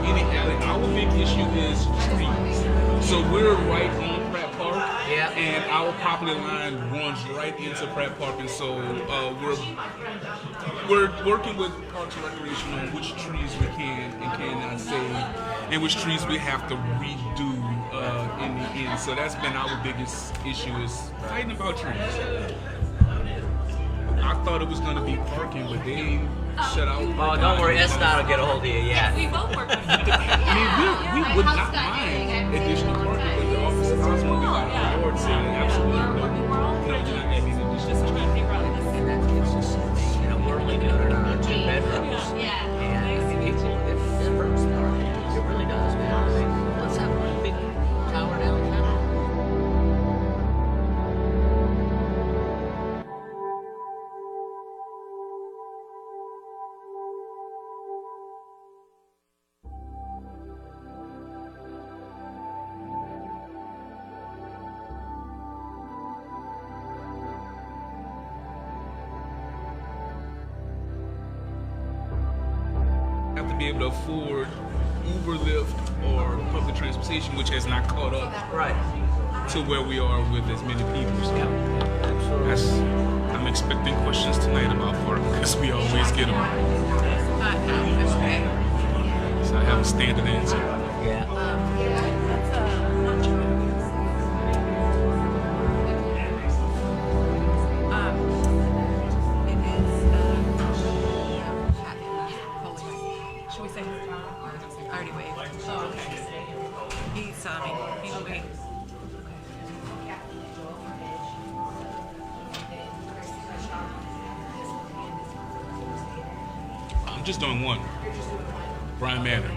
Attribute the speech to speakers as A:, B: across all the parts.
A: any alley. Our big issue is trees. So we're right on Pratt Park, and our property line runs right into Pratt Park, and so we're working with Parks and Recreation on which trees we can and cannot save, and which trees we have to redo in the end. So that's been our biggest issue, is fighting about trees. I thought it was going to be parking, but they shut out.
B: Oh, don't worry, S-Dot will get a hold of you, yeah.
C: We both work with
A: I mean, we would not mind additional parking, but the Office of Housing will be like, our board saying absolutely no, you're not going to need additional parking.
B: You know, we're only doing it on 2 bedrooms.
C: Yeah.
B: And I mean, people, it hurts the market. It really does, man. I mean, let's have one big tower downtown.
A: Have to be able to afford Uber, Lyft, or public transportation, which has not caught up
B: Right.
A: to where we are with as many people. So
B: Absolutely.
A: I'm expecting questions tonight about parking, because we always get them. So I have a standard answer.
B: Yeah.
C: Should we say? I already waved. Oh, okay. He saw me. He'll wait.
A: I'm just doing one. Brian Manor.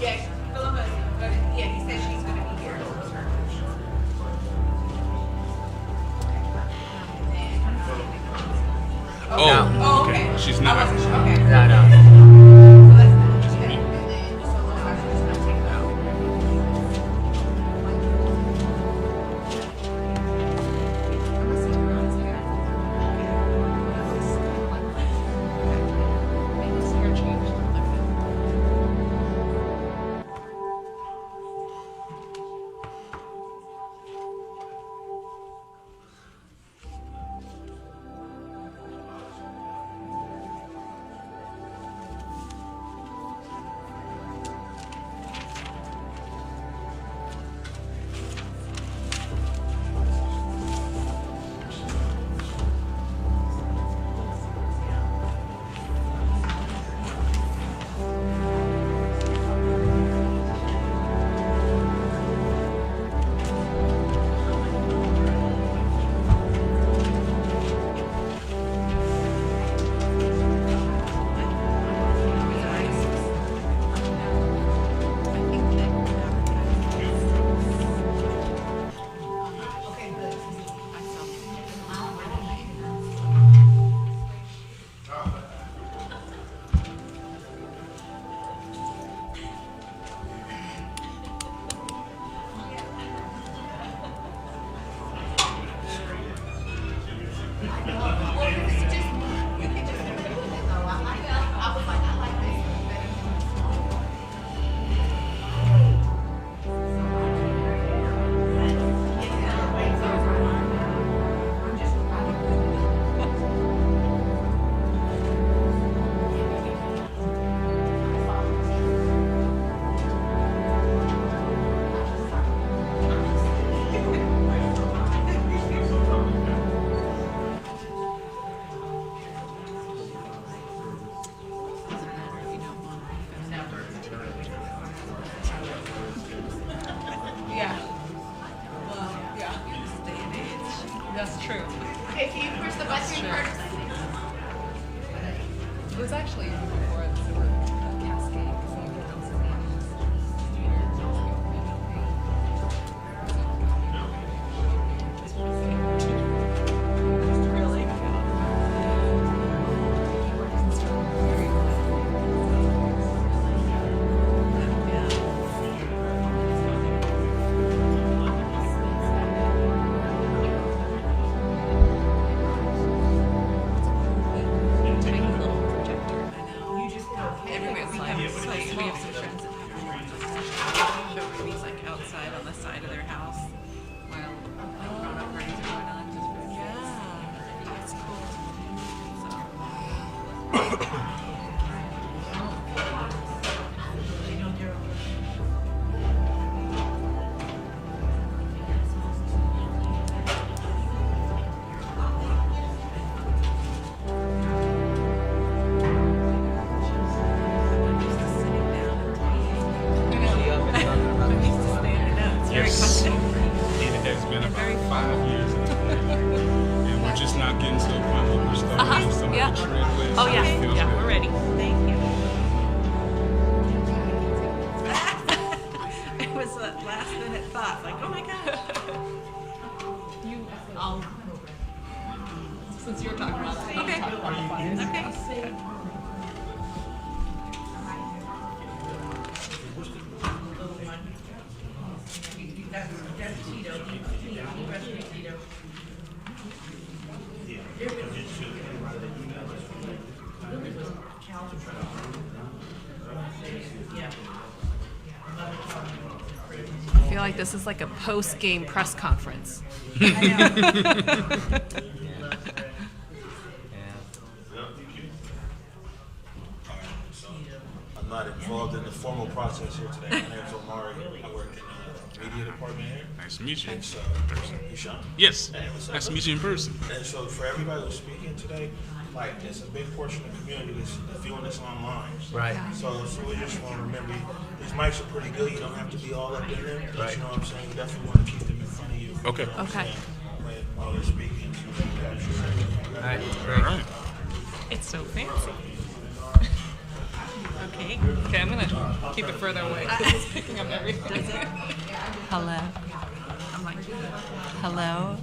D: Yeah, Philippa. Yeah, he said she's going to be here.
A: Oh, okay. She's not.
D: Okay.
B: No, no.
C: That's true.
D: Okay, can you push the button first?
C: It was actually before there were cascade. Really?
D: Everywhere.
C: show movies like outside on the side of their house while like grown-up parties are going on. Yeah, it's cool.
A: Yes. It has been about 5 years. And we're just not getting to the point where we're starting some
C: Yeah.
A: of the treadways.
C: Oh yeah,
A: Feels
C: yeah,
A: good.
C: we're ready. Thank you. It was a last minute thought, like, oh my god.
D: Since you were talking about it.
C: Okay. Okay.
D: I feel like this is like a post-game press conference.
E: I'm not involved in the formal process here today. My name's Omari. I work in the media department here.
A: Nice to meet you.
E: And so, you Sean?
A: Yes.
E: Hey, what's up,
A: Nice to
E: brother?
A: meet you in person.
E: And so for everybody who's speaking today, like it's a big portion of the community that's viewing this online.
F: Right.
E: So we just want to remember these mics are pretty good. You don't have to be all up in them. But
F: Right.
E: you know what I'm saying? You definitely want to keep them in front of you.
A: Okay.
E: You know what I'm
D: Okay.
E: saying? While you're speaking. So you can capture everything.
F: All right.
A: All right.
C: It's so fancy. Okay.
D: Okay, I'm gonna keep it further away. It's picking up everything.
C: Hello. I'm like, hello.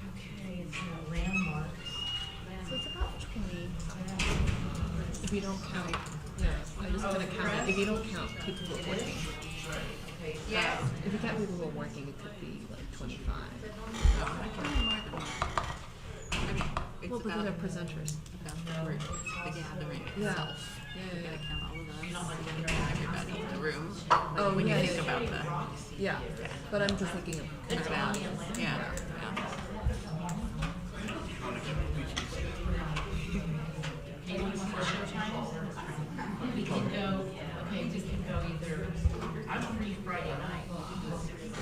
G: Okay, so landmarks.
D: So it's about 20. If you don't count, no, I'm just gonna count it. If you don't count people who are working.
G: Yeah.
D: If you count people who are working, it could be like 25.
C: I mean, it's
D: Well, because
C: about,
D: they're presenters.
C: about the gathering
D: Yeah.
C: itself.
D: Yeah,
C: We
D: yeah,
C: gotta
D: yeah.
C: count all of us. We gotta count everybody in the room.
D: Oh,
C: when you
D: yeah,
C: think
D: yeah,
C: about
D: yeah.
C: the
D: Yeah, but I'm just thinking of
C: personalities. Yeah. Yeah.
G: We can go, okay, we can go either, I'm free Friday night.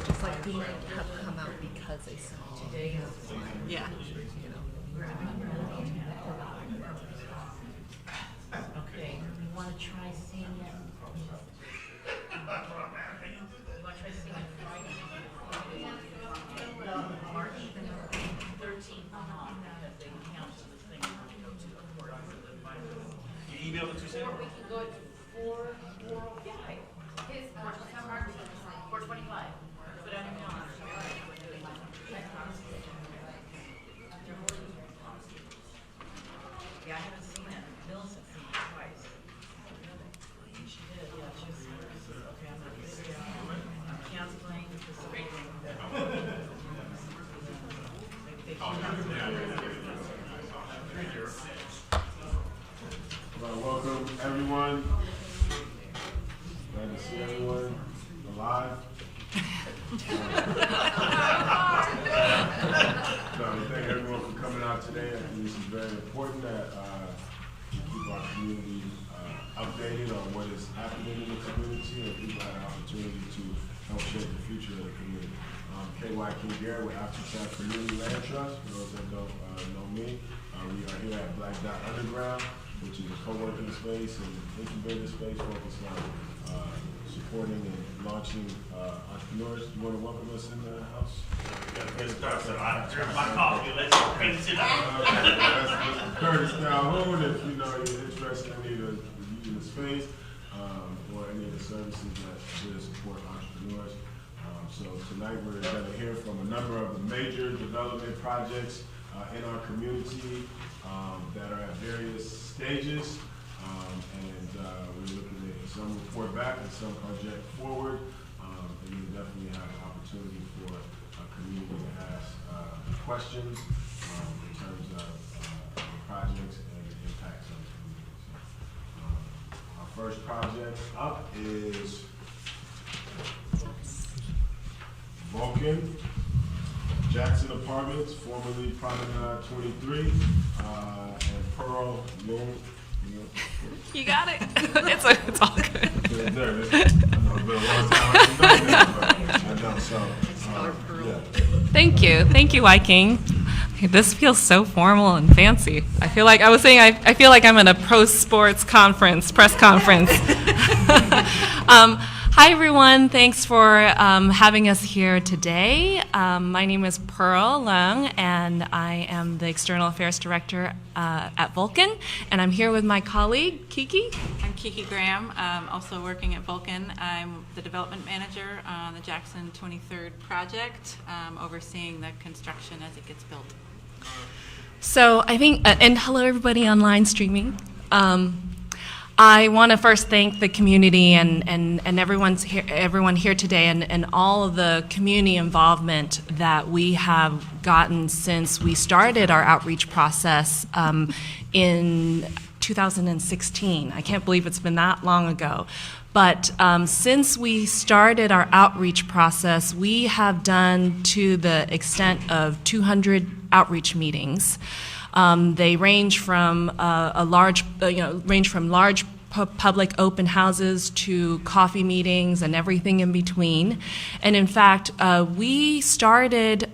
D: just like who might have come out because they saw
G: Today is,
C: Yeah.
G: okay, you wanna try seeing it? You wanna try seeing it Friday? March 13th, because they cancel this thing when we go to the court for the final.
E: You emailed it to Sam?
G: Or we can go at 4:05. His, 4:25. Put on your calendar. Yeah, I haven't seen it. Millicent's seen it twice. She did, yeah, she was, okay, I'm not busy. I'm canceling this meeting.
H: Well, welcome everyone. Glad to see everyone alive. So we thank everyone for coming out today. I think this is very important that we keep our community updated on what is happening in the community and people have an opportunity to help shape the future of the community. KY King Garrett with Africatown Community Land Trust. For those that don't know me, we are here at Black Dot Underground, which is a co-working space and incubator space focused on supporting and launching entrepreneurs. You want to welcome us in the house?
E: My coffee, let's finish it out.
H: That's Curtis Calhoun, if you know you're interested in either using the space or any of the services that should support entrepreneurs. So tonight we're going to hear from a number of the major development projects in our community that are at various stages. We're looking at some report back and some project forward. And you definitely have an opportunity for a community to ask questions in terms of projects and the impacts on the community. So, our first project up is Vulcan, Jackson Apartments, formerly Promenade 23, and Pearl Moon.
C: You got it. It's all good.
H: I know it's been a long time since I've been there, but I know, so, yeah.
C: Thank you, Viking. This feels so formal and fancy. I feel like I feel like I'm in a pro sports conference, press conference. Hi everyone, thanks for having us here today. My name is Pearl Leung, and I am the External Affairs Director at Vulcan, and I'm here with my colleague, Kiki.
F: I'm Kiki Graham, also working at Vulcan. I'm the Development Manager on the Jackson 23rd project, overseeing the construction as it gets built.
C: So I think, and hello everybody online streaming. I want to first thank the community and everyone here today and all of the community involvement that we have gotten since we started our outreach process in 2016. I can't believe it's been that long ago. But since we started our outreach process, we have done to the extent of 200 outreach meetings. They range from large public open houses to coffee meetings and everything in between. And in fact, we started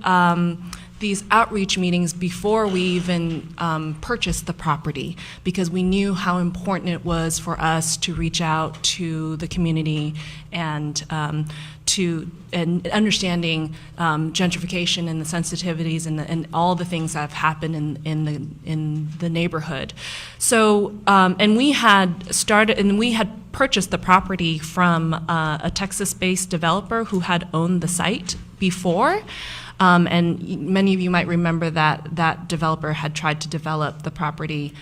C: these outreach meetings before we even purchased the property, because we knew how important it was for us to reach out to the community and understanding gentrification and the sensitivities and all the things that have happened in the neighborhood. So, and we had purchased the property from a Texas-based developer who had owned the site before. And many of you might remember that that developer had tried to develop the property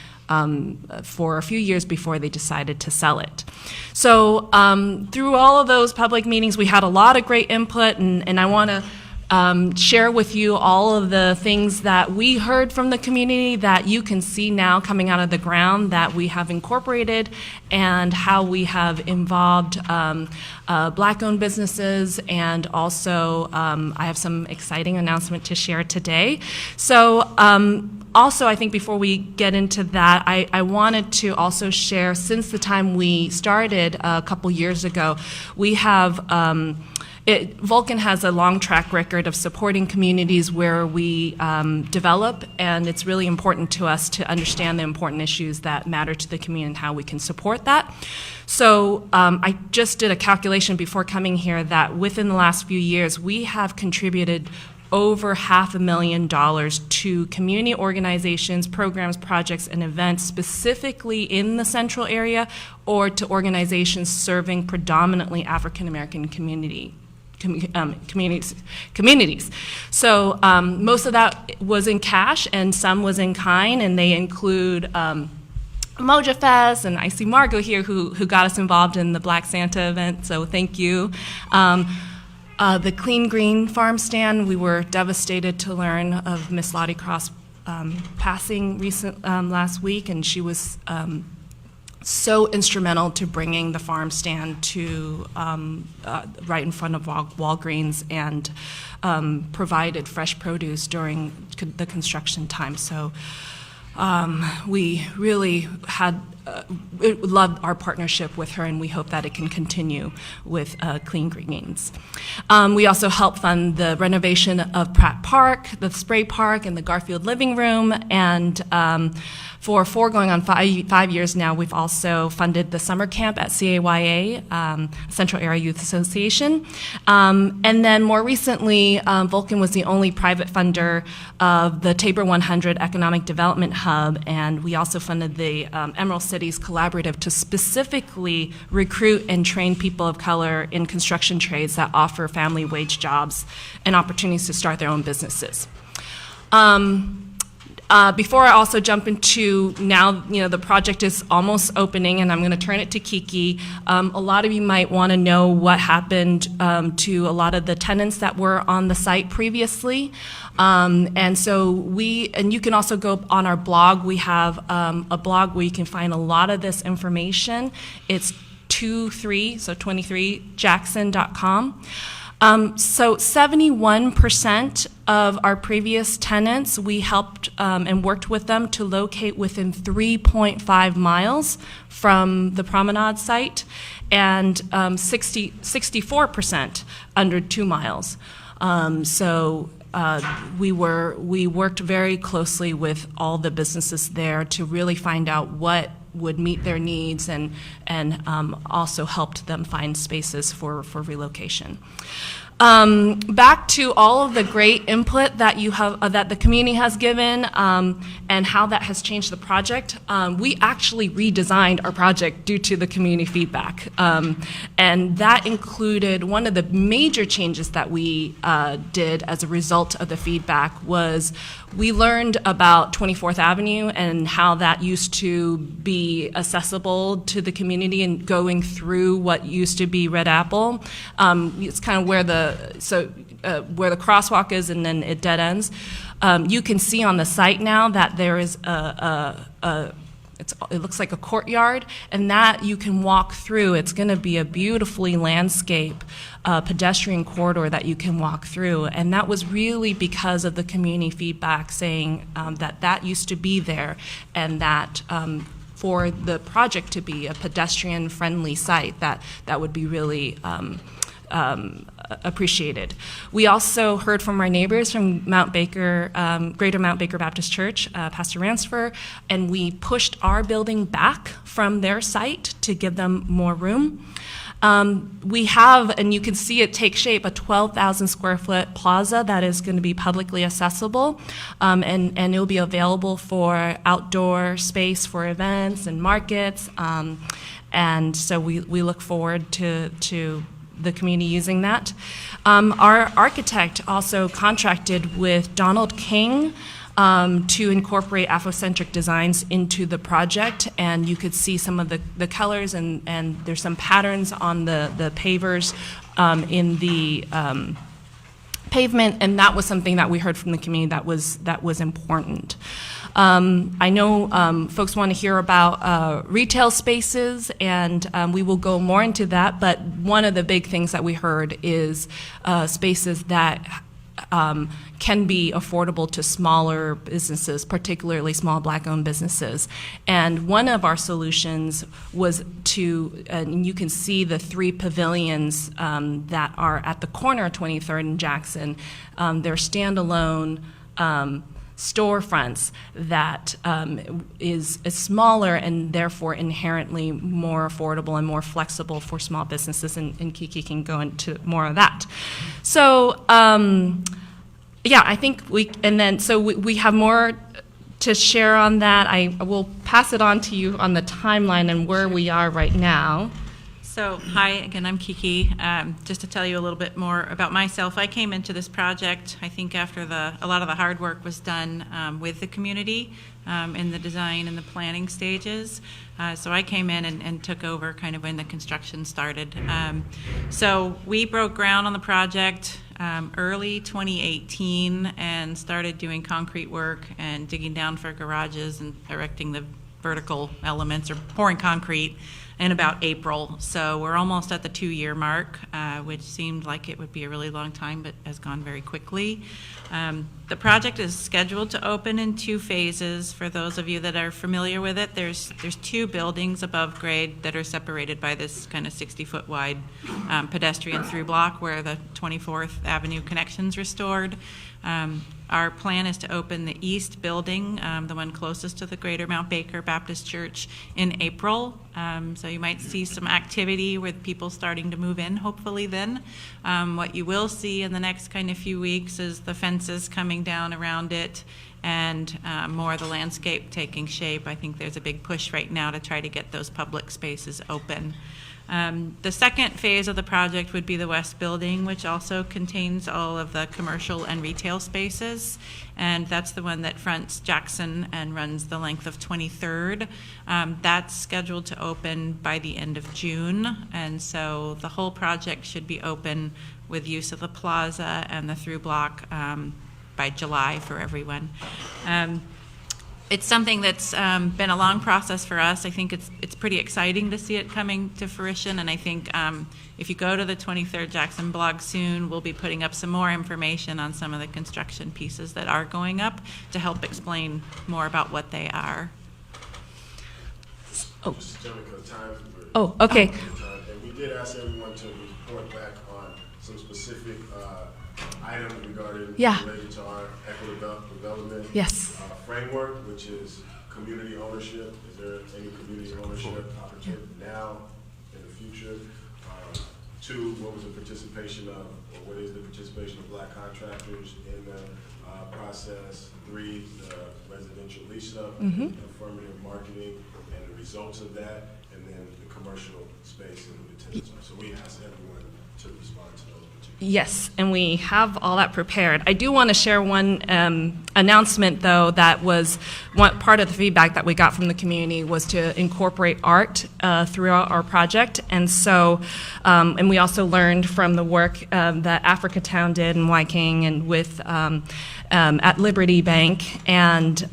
C: for a few years before they decided to sell it. So through all of those public meetings, we had a lot of great input, and I want to share with you all of the things that we heard from the community that you can see now coming out of the ground that we have incorporated, and how we have involved Black-owned businesses, and also I have some exciting announcement to share today. So also, I think before we get into that, I wanted to also share, since the time we started a couple years ago, we have Vulcan has a long track record of supporting communities where we develop, and it's really important to us to understand the important issues that matter to the community and how we can support that. So I just did a calculation before coming here that within the last few years, we have contributed over $500,000 to community organizations, programs, projects, and events specifically in the central area, or to organizations serving predominantly African American communities. So most of that was in cash, and some was in kind, and they include Moja Fest, and I see Margot here who got us involved in the Black Santa event, so thank you. The Clean Green Farm Stand, we were devastated to learn of Miss Lottie Cross passing last week, and she was so instrumental to bringing the farm stand to right in front of Walgreens, and provided fresh produce during the construction time. So we really loved our partnership with her, and we hope that it can continue with Clean Greens. We also helped fund the renovation of Pratt Park, the Spray Park, and the Garfield Living Room, and for going on 5 years now, we've also funded the summer camp at CAYA, Central Area Youth Association. And then more recently, Vulcan was the only private funder of the Tabor 100 Economic Development Hub, and we also funded the Emerald Cities Collaborative to specifically recruit and train people of color in construction trades that offer family wage jobs and opportunities to start their own businesses. Before I also jump into now, the project is almost opening, and I'm going to turn it to Kiki. A lot of you might want to know what happened to a lot of the tenants that were on the site previously. And you can also go on our blog. We have a blog where you can find a lot of this information. It's 23jackson.com. So 71% of our previous tenants, we helped and worked with them to locate within 3.5 miles from the promenade site, and 64% under 2 miles. We worked very closely with all the businesses there to really find out what would meet their needs, and also helped them find spaces for relocation. Back to all of the great input that you have, that the community has given, and how that has changed the project. We actually redesigned our project due to the community feedback, and that included one of the major changes that we did as a result of the feedback was we learned about 24th Avenue and how that used to be accessible to the community and going through what used to be Red Apple. It's kind of where the crosswalk is, and then it dead ends. You can see on the site now that there is it looks like a courtyard, and that you can walk through. It's going to be a beautifully landscaped pedestrian corridor that you can walk through, and that was really because of the community feedback saying that used to be there, and that for the project to be a pedestrian-friendly site, that would be really appreciated. We also heard from our neighbors from Mount Baker, Greater Mount Baker Baptist Church, Pastor Ransfer, and we pushed our building back from their site to give them more room. We have, and you can see it take shape, a 12,000 square foot plaza that is going to be publicly accessible, and it'll be available for outdoor space for events and markets, and so we look forward to the community using that. Our architect also contracted with Donald King to incorporate Afrocentric designs into the project, and you could see some of the colors, and there's some patterns on the pavers in the pavement, and that was something that we heard from the community that was important. I know folks want to hear about retail spaces, and we will go more into that, but one of the big things that we heard is spaces that can be affordable to smaller businesses, particularly small Black-owned businesses. And one of our solutions was and you can see the 3 pavilions that are at the corner of 23rd and Jackson. They're standalone storefronts that is smaller and therefore inherently more affordable and more flexible for small businesses, and Kiki can go into more of that. So yeah, I think we have more to share on that. I will pass it on to you on the timeline and where we are right now.
F: So, hi, again, I'm Kiki. Just to tell you a little bit more about myself, I came into this project, I think, after a lot of the hard work was done with the community in the design and the planning stages. So I came in and took over kind of when the construction started. So we broke ground on the project early 2018 and started doing concrete work and digging down for garages and erecting the vertical elements or pouring concrete in about April. So we're almost at the 2-year mark, which seemed like it would be a really long time, but has gone very quickly. The project is scheduled to open in 2 phases. For those of you that are familiar with it, there's 2 buildings above grade that are separated by this kind of 60-foot wide pedestrian through block where the 24th Avenue connection's restored. Our plan is to open the east building, the one closest to the Greater Mount Baker Baptist Church, in April. So you might see some activity with people starting to move in, hopefully then. What you will see in the next kind of few weeks is the fences coming down around it and more of the landscape taking shape. I think there's a big push right now to try to get those public spaces open. The second phase of the project would be the West Building, which also contains all of the commercial and retail spaces, and that's the one that fronts Jackson and runs the length of 23rd. That's scheduled to open by the end of June, and so the whole project should be open with use of the plaza and the through block by July for everyone. It's something that's been a long process for us. I think it's pretty exciting to see it coming to fruition, and I think if you go to the 23rd Jackson blog soon, we'll be putting up some more information on some of the construction pieces that are going up to help explain more about what they are.
H: Mr. Chairman, because time.
C: Oh, okay.
H: And we did ask everyone to report back on some specific items related to our equitable development
C: Yes.
H: framework, which is community ownership. Is there any community ownership opportunity now, in the future? 2, what was the participation of, or what is the participation of Black contractors in the process? 3, the residential lease-up, affirmative marketing, and the results of that, and then the commercial space and the potential. So we asked everyone to respond to those particular.
C: Yes, and we have all that prepared. I do want to share one announcement, though, that was part of the feedback that we got from the community was to incorporate art throughout our project. And so, and we also learned from the work that Africatown did in Wyking and with at Liberty Bank. And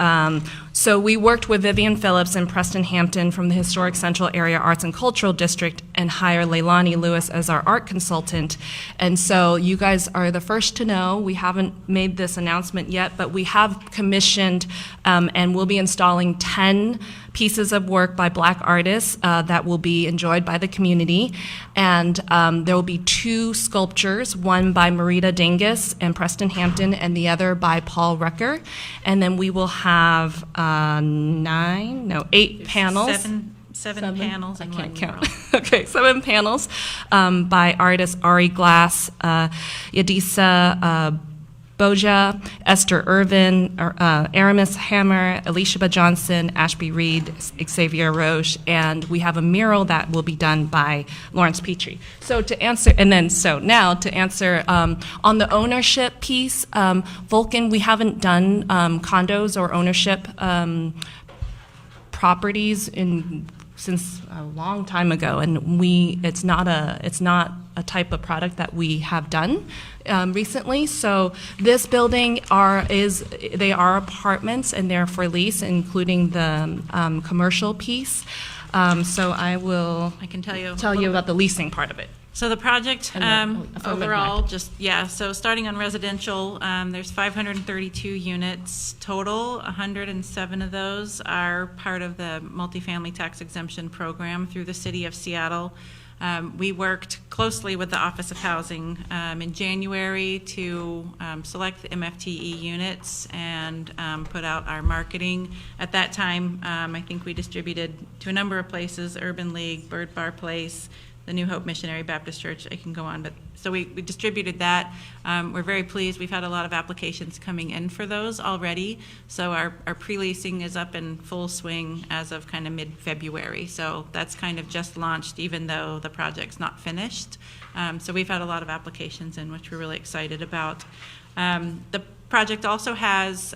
C: so we worked with Vivian Phillips and Preston Hampton from the Historic Central Area Arts and Cultural District and hire Leilani Lewis as our art consultant. And so you guys are the first to know. We haven't made this announcement yet, but we have commissioned and we'll be installing 10 pieces of work by Black artists that will be enjoyed by the community. And there will be 2 sculptures, one by Marita Dingus and Preston Hampton, and the other by Paul Rucker. And then we will have 8 panels.
F: Seven panels in one mural.
C: Okay, 7 panels by artists Ari Glass, Yadisa Boja, Esther Irvin, Aramis Hammer, Alicia Johnson, Ashby Reed, Xavier Roche, and we have a mural that will be done by Lawrence Petrie. So to answer, now to answer on the ownership piece, Vulcan, we haven't done condos or ownership properties since a long time ago, and it's not a type of product that we have done recently. So this building they are apartments and they're for lease, including the commercial piece. So I can tell you about the leasing part of it.
F: So the project overall, so starting on residential, there's 532 units total. 107 of those are part of the multifamily tax exemption program through the city of Seattle. We worked closely with the Office of Housing in January to select the MFTE units and put out our marketing. At that time, I think we distributed to a number of places, Urban League, Bird Bar Place, the New Hope Missionary Baptist Church. I can go on, but so we distributed that. We're very pleased. We've had a lot of applications coming in for those already. So our pre-leasing is up in full swing as of kind of mid-February. So that's kind of just launched, even though the project's not finished. So we've had a lot of applications in, which we're really excited about. The project also has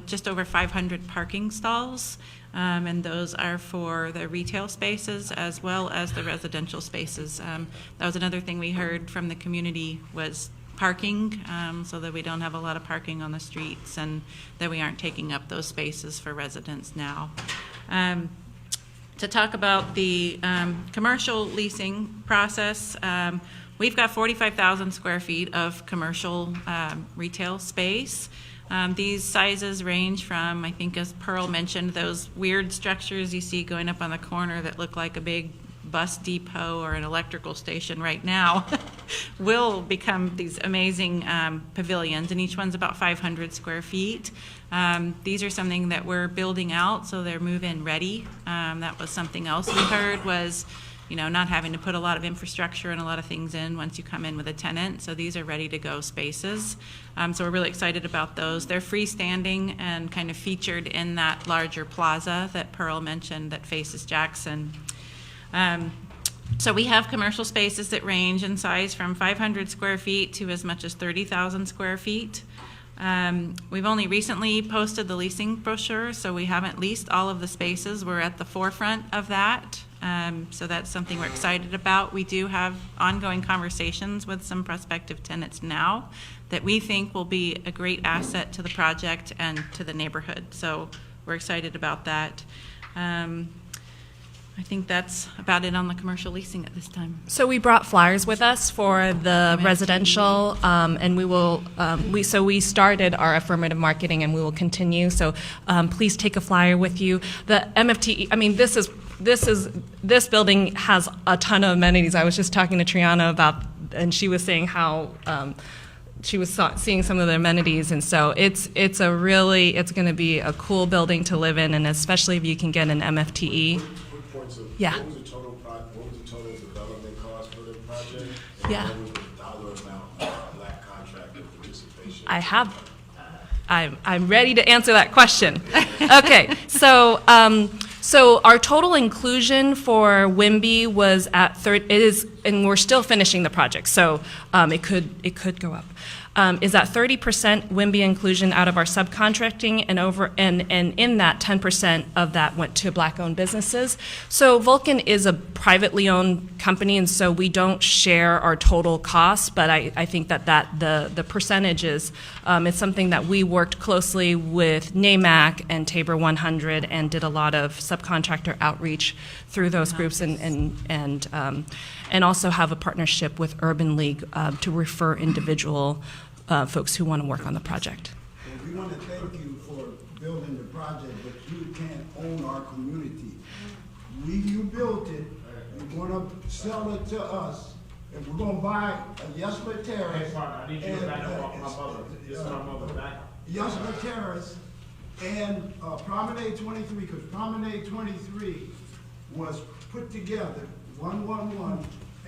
F: just over 500 parking stalls. And those are for the retail spaces as well as the residential spaces. That was another thing we heard from the community was parking, so that we don't have a lot of parking on the streets and that we aren't taking up those spaces for residents now. To talk about the commercial leasing process, we've got 45,000 square feet of commercial retail space. These sizes range from, I think as Pearl mentioned, those weird structures you see going up on the corner that look like a big bus depot or an electrical station right now will become these amazing pavilions, and each one's about 500 square feet. These are something that we're building out, so they're move-in ready. That was something else we heard was not having to put a lot of infrastructure and a lot of things in once you come in with a tenant. So these are ready-to-go spaces. So we're really excited about those. They're freestanding and kind of featured in that larger plaza that Pearl mentioned that faces Jackson. So we have commercial spaces that range in size from 500 square feet to as much as 30,000 square feet. We've only recently posted the leasing brochure, so we haven't leased all of the spaces. We're at the forefront of that. So that's something we're excited about. We do have ongoing conversations with some prospective tenants now that we think will be a great asset to the project and to the neighborhood. So we're excited about that. I think that's about it on the commercial leasing at this time.
C: So we brought flyers with us for the residential, and we will. We started our affirmative marketing, and we will continue. So please take a flyer with you. The MFTE. I mean, this building has a ton of amenities. I was just talking to Triana about, and she was saying how. She was seeing some of the amenities, and so it's going to be a cool building to live in, and especially if you can get an MFTE. Yeah.
H: What was the total development cost for the project? And
C: Yeah.
H: what was the dollar amount of black contractor participation?
C: I'm ready to answer that question. Okay, so our total inclusion for WIMBY was at 30. It is, and we're still finishing the project, so it could go up. Is at 30% WIMBY inclusion out of our subcontracting, and in that 10% of that went to Black-owned businesses. So Vulcan is a privately owned company, and so we don't share our total costs. But I think that the percentage is it's something that we worked closely with NAMAC and Tabor 100 and did a lot of subcontractor outreach through those groups, and also have a partnership with Urban League to refer individual folks who want to work on the project.
I: And we want to thank you for building the project, but you can't own our community. You built it, you're going to sell it to us, and we're going to buy a Yesler Terrace.
H: Hey, partner, I need you to back up off my mother. This is my mother, back.
I: Yesler Terrace and Promenade 23, because Promenade 23 was put together, 111,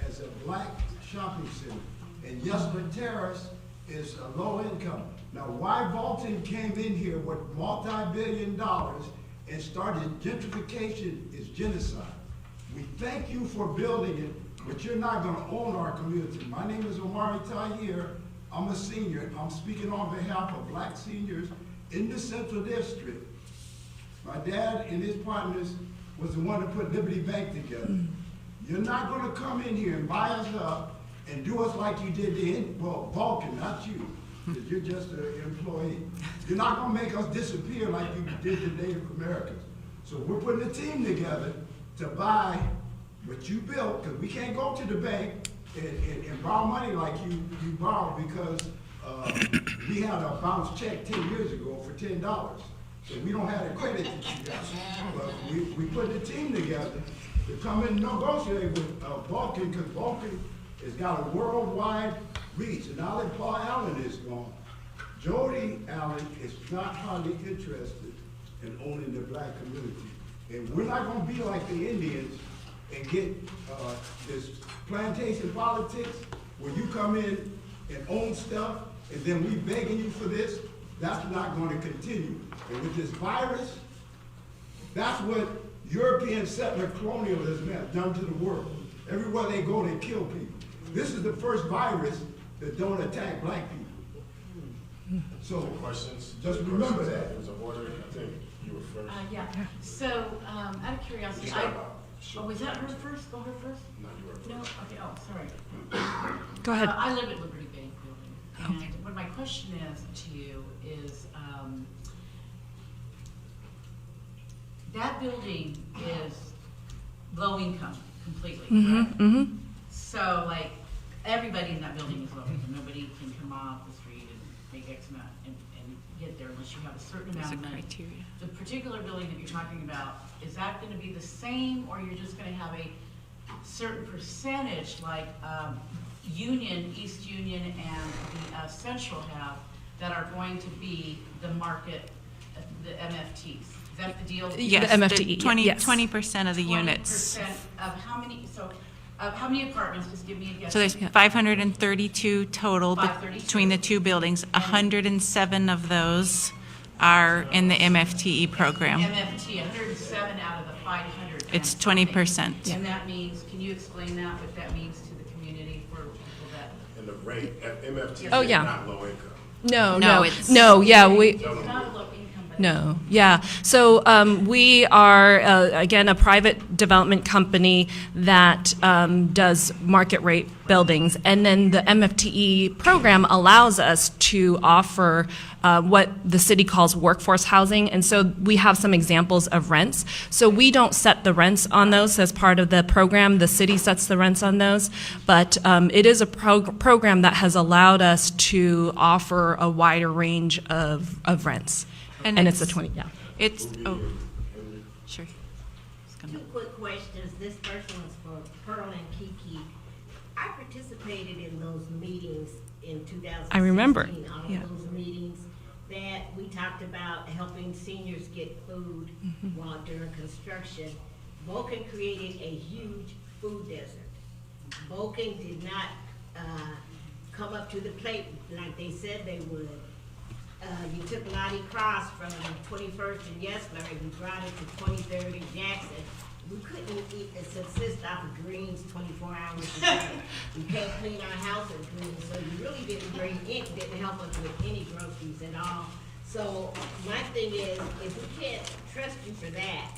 I: as a black shopping center. And Yesler Terrace is a low income. Now, why Vulcan came in here with multi-billion dollars and started gentrification is genocide. We thank you for building it, but you're not gonna own our community. My name is Omari Tahir. I'm a senior. I'm speaking on behalf of black seniors in the Central District. My dad and his partners was the one that put Liberty Bank together. You're not gonna come in here and buy us up and do us like you did Vulcan, not you, because you're just an employee. You're not gonna make us disappear like you did the Native Americans. So we're putting a team together to buy what you built, because we can't go to the bank and borrow money like you borrowed, because we had a bounce check 10 years ago for $10. So we don't have the credit that you got. But we put the team together to come in and negotiate with Vulcan, because Vulcan has got a worldwide reach. And now that Paul Allen is gone, Jody Allen is not hardly interested in owning the black community. And we're not gonna be like the Indians and get this plantation politics where you come in and own stuff and then we begging you for this. That's not gonna continue. And with this virus, that's what European settler colonialism has done to the world. Everywhere they go, they kill people. This is the first virus that don't attack black people. So
H: Questions?
I: just remember that.
H: There's an order, I think you were first.
G: Yeah, so, out of curiosity,
H: You start out. Sure.
G: oh, was that her first? Go her first?
H: No, you were first.
G: No, okay, oh, sorry.
C: Go ahead.
G: I live at Liberty Bank Building, and what my question is to you is, that building is low income completely, correct?
C: Mm-hmm.
G: So, like, everybody in that building is low income. Nobody can come off the street and make X amount and get there unless you have a certain amount of money.
F: Criteria.
G: The particular building that you're talking about, is that gonna be the same, or you're just gonna have a certain percentage, like, Union, East Union, and the Central have, that are going to be the market, the MFTs? Is that the deal?
F: Yes,
C: The MFTE, yes.
F: 20% of the units.
G: 20% of how many, so How many apartments? Just give me a guess.
F: So there's 532 total
G: 532.
F: between the two buildings. 107 of those are in the MFTE program.
G: MFT, 107 out of the 500.
F: It's 20%.
G: And that means, can you explain that, what that means to the community for people that?
H: And the rate, MFT
C: Oh,
H: is
C: yeah.
H: not low income.
C: No,
F: No,
C: no,
F: it's-
C: no, yeah, we,
G: It's not a low income, but.
C: no, yeah. So we are, again, a private development company that does market rate buildings. And then the MFTE program allows us to offer what the city calls workforce housing. And so we have some examples of rents. So we don't set the rents on those as part of the program. The city sets the rents on those. But it is a program that has allowed us to offer a wider range of rents.
F: And
C: And it's a
F: it's-
C: 20, yeah.
F: It's, oh, sure.
J: Two quick questions. This first one's for Pearl and Kiki. I participated in those meetings in 2016.
C: I remember,
J: All
C: yeah.
J: of those meetings that we talked about helping seniors get food while during construction. Vulcan created a huge food desert. Vulcan did not come up to the plate like they said they would. You took Lottie Cross from 21st and Yesler and you brought it to 23rd and Jackson. We couldn't eat and subsist off of greens 24 hours a day. We can't clean our house with greens, so you really didn't didn't help us with any groceries at all. So my thing is, if we can't trust you for that,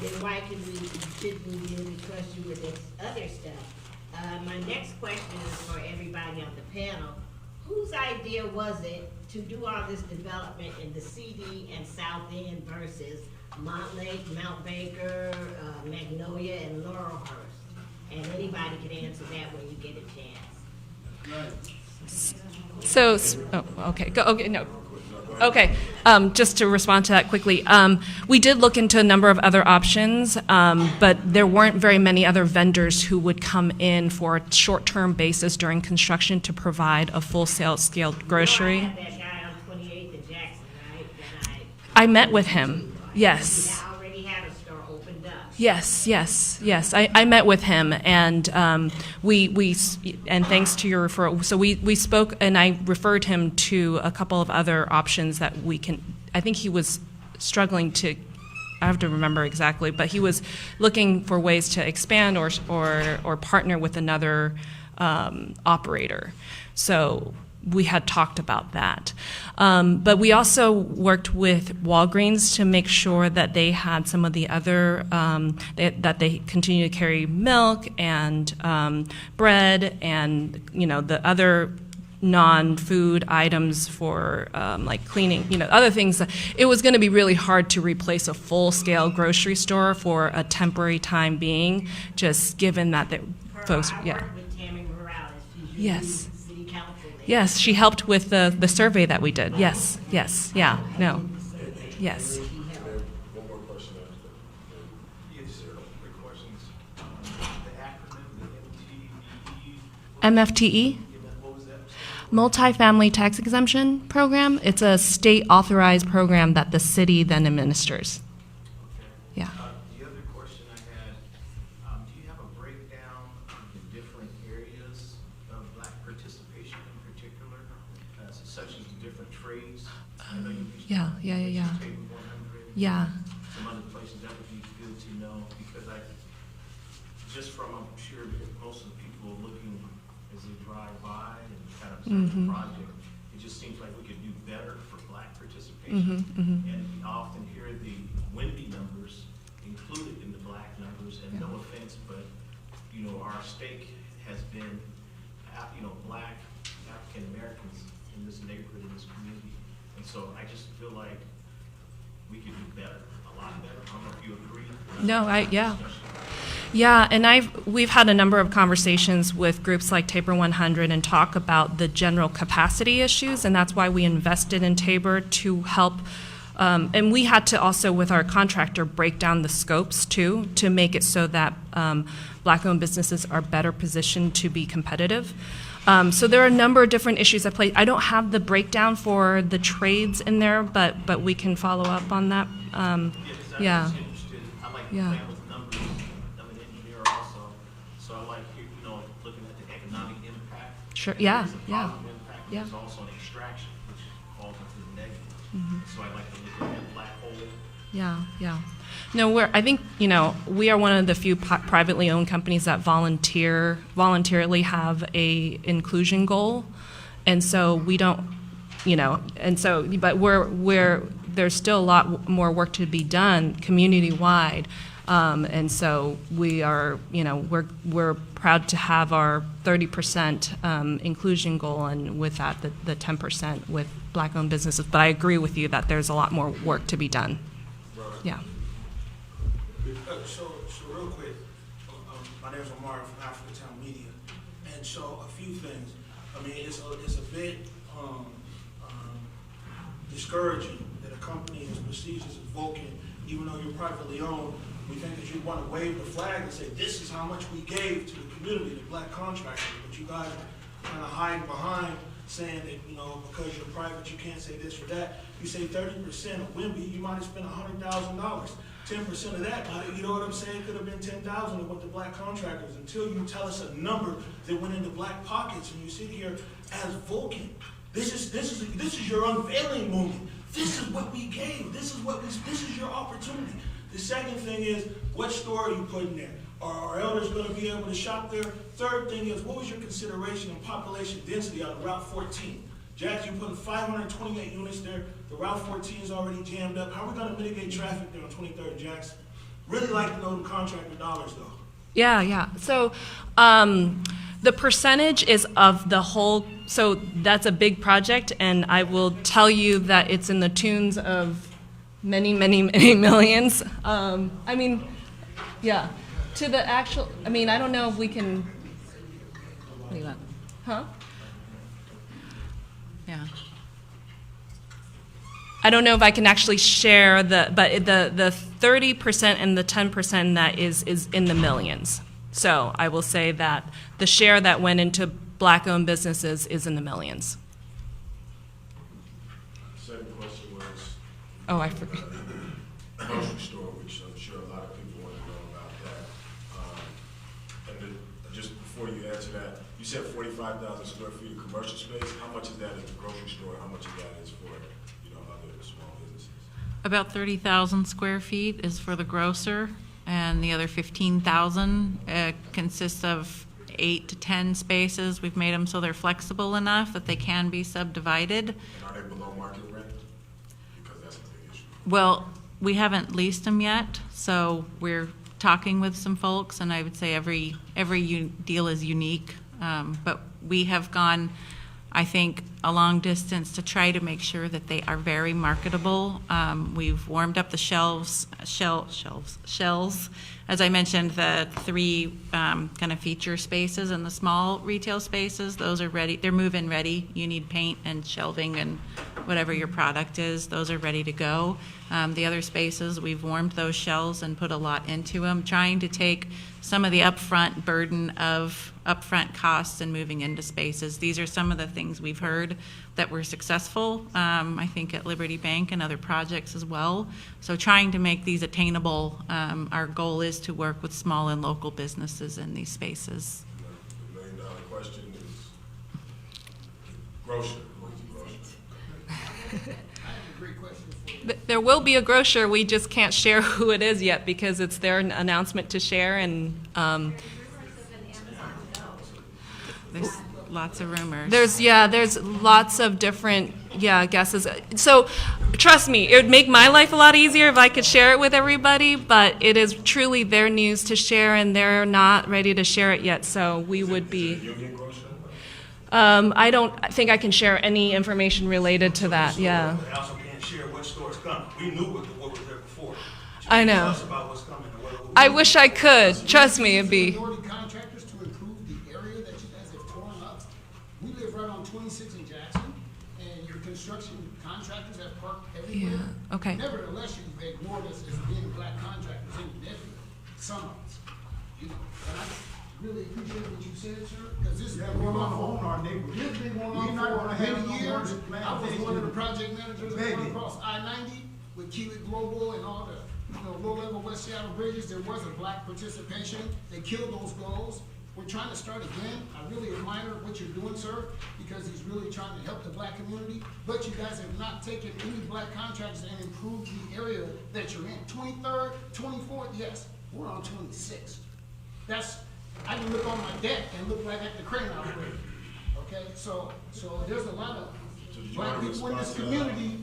J: then why shouldn't we be able to trust you with this other stuff? My next question is for everybody on the panel. Whose idea was it to do all this development in the CD and South End versus Montlake, Mount Baker, Magnolia, and Laurelhurst? And anybody can answer that when you get a chance.
C: So, okay, okay, no. Okay, just to respond to that quickly, we did look into a number of other options, but there weren't very many other vendors who would come in for a short-term basis during construction to provide a full-scale grocery.
J: You know, I had that guy on 28th and Jackson, right? That
C: I met with him, yes.
J: that already had a store opened up.
C: Yes, yes, yes. I met with him, and we and thanks to your referral, so we spoke, and I referred him to a couple of other options that we can. I think he was struggling to. I have to remember exactly, but he was looking for ways to expand or partner with another operator. So we had talked about that. But we also worked with Walgreens to make sure that they had some of the other, that they continue to carry milk and bread and, the other non-food items for like cleaning, other things. It was going to be really hard to replace a full-scale grocery store for a temporary time being, just given that folks,
J: I
C: yeah.
J: worked with Tammy Morales. She's your
C: Yes.
J: new city council there.
C: Yes, she helped with the survey that we did. Yes, yes, yeah, no, yes.
H: One more question after that.
E: Yes, sir. Quick questions. The acronym, the
C: MFTE,
E: MTE, what was that?
C: Multifamily Tax Exemption Program. It's a state-authorized program that the city then administers. Yeah.
E: The other question I had, do you have a breakdown of the different areas of Black participation in particular, such as the different trades? I know you used to
C: Yeah, yeah, yeah, yeah.
E: Table 100.
C: Yeah.
E: Some other places, that would be good to know, because just from, I'm sure that most of the people are looking as they drive by and kind of observe the project, it just seems like we could do better for Black participation. And we often hear the Wendy numbers included in the Black numbers, and no offense, but, our stake has been, Black, African Americans in this neighborhood, in this community. And so I just feel like we could do better, a lot better. I don't know if you agree.
C: No, yeah. Yeah, and we've had a number of conversations with groups like Tabor 100 and talk about the general capacity issues, and that's why we invested in Tabor to help. And we had to also, with our contractor, break down the scopes too, to make it so that Black-owned businesses are better positioned to be competitive. So there are a number of different issues at play. I don't have the breakdown for the trades in there, but we can follow up on that.
E: I'm
C: Yeah.
E: just interested, I like
C: Yeah.
E: playing with numbers, I'm an engineer also, so So I like, you know, looking at the economic impact.
C: Sure, yeah,
E: There's a
C: yeah.
E: positive impact, but
C: Yeah.
E: there's also an extraction, which falls into the negative.
C: Mm-hmm.
E: So I like to look at that black hole.
C: Yeah, yeah. No, I think, we are one of the few privately owned companies that voluntarily have a inclusion goal. And so we don't, but there's still a lot more work to be done community-wide. And so we are, we're proud to have our 30% inclusion goal, and with that, the 10% with Black-owned businesses. But I agree with you that there's a lot more work to be done. Yeah.
K: So real quick, my name is Omar from Africatown Media, and so a few things. I mean, it's a bit discouraging that a company as prestigious as Vulcan, even though you're privately owned, we think that you want to wave the flag and say, this is how much we gave to the community, the black contractors, but you guys are kind of hiding behind saying that, because you're private, you can't say this or that. You say 30% of Wimby, you might have spent $100,000. 10% of that, you know what I'm saying, could have been $10,000 of what the black contractors, until you tell us a number that went into black pockets, and you sit here as Vulcan. This is your unveiling moment. This is what we gave. This is your opportunity. The second thing is, what store are you putting there? Are our elders going to be able to shop there? Third thing is, what was your consideration of population density on Route 14? Jackson, you're putting 528 units there. The Route 14 is already jammed up. How are we going to mitigate traffic there on 23rd Jackson? Really like to know the contractor dollars, though.
C: Yeah. So the percentage is of the whole, so that's a big project, and I will tell you that it's in the tunes of many, many, many millions. To the actual, I don't know if we can,
F: What do you want?
C: huh?
F: Yeah.
C: I don't know if I can actually share but the 30% and the 10% that is in the millions. So I will say that the share that went into black-owned businesses is in the millions.
H: Second question was,
C: Oh, I forgot.
H: grocery store, which I'm sure a lot of people want to know about that. And then, just before you answer that, you said 45,000 square feet of commercial space. How much of that is the grocery store? How much of that is for, other small businesses?
F: About 30,000 square feet is for the grocer, and the other 15,000 consists of 8 to 10 spaces. We've made them so they're flexible enough that they can be subdivided.
H: And are they below market rent? Because that's a big issue.
F: Well, we haven't leased them yet, so we're talking with some folks, and I would say every deal is unique. But we have gone, I think, a long distance to try to make sure that they are very marketable. We've warmed up the shelves. As I mentioned, the 3 kind of feature spaces and the small retail spaces, those are ready. They're move-in ready. You need paint and shelving and whatever your product is, those are ready to go. The other spaces, we've warmed those shelves and put a lot into them, trying to take some of the upfront burden of upfront costs and moving into spaces. These are some of the things we've heard that were successful, I think at Liberty Bank and other projects as well. So trying to make these attainable, our goal is to work with small and local businesses in these spaces.
H: The $1 million question is grocery.
C: There will be a grocer, we just can't share who it is yet because it's their announcement to share, and
F: There's lots of rumors.
C: there's lots of different guesses. So trust me, it would make my life a lot easier if I could share it with everybody, but it is truly their news to share, and they're not ready to share it yet, so we would be.
H: Union grocery?
C: I don't think I can share any information related to that. Yeah.
K: They also can't share what store's coming. We knew what was there before.
C: I know.
K: Tell us about what's coming and what
C: I wish I could. Trust me, it'd be.
L: Minority contractors to improve the area that you guys have torn up. We live right on 26 in Jackson, and your construction contractors have parked everywhere.
C: Yeah, okay.
L: Nevertheless, you've ignored us as being black contractors in the neighborhood. Some of us, And I really appreciate what you said, sir, because this has been going on for
I: our neighborhood.
L: This has been going
I: We're not
L: on
I: gonna
L: for
I: have
L: many
I: no
L: years.
I: hundred plan
L: I was
I: things
L: one of
I: to
L: the project managers
I: beg
L: going
I: it.
L: across I-90 with Kiewit Global and all the low-level West Seattle bridges. There was a black participation. They killed those goals. we're trying to start again. I really admire what you're doing, sir, because he's really trying to help the black community. But you guys have not taken any black contractors and improved the area that you're in. 23rd, 24th, yes, we're on 26th. I can look on my deck and look right at the crane operator. Okay, so there's a lot of black people in this community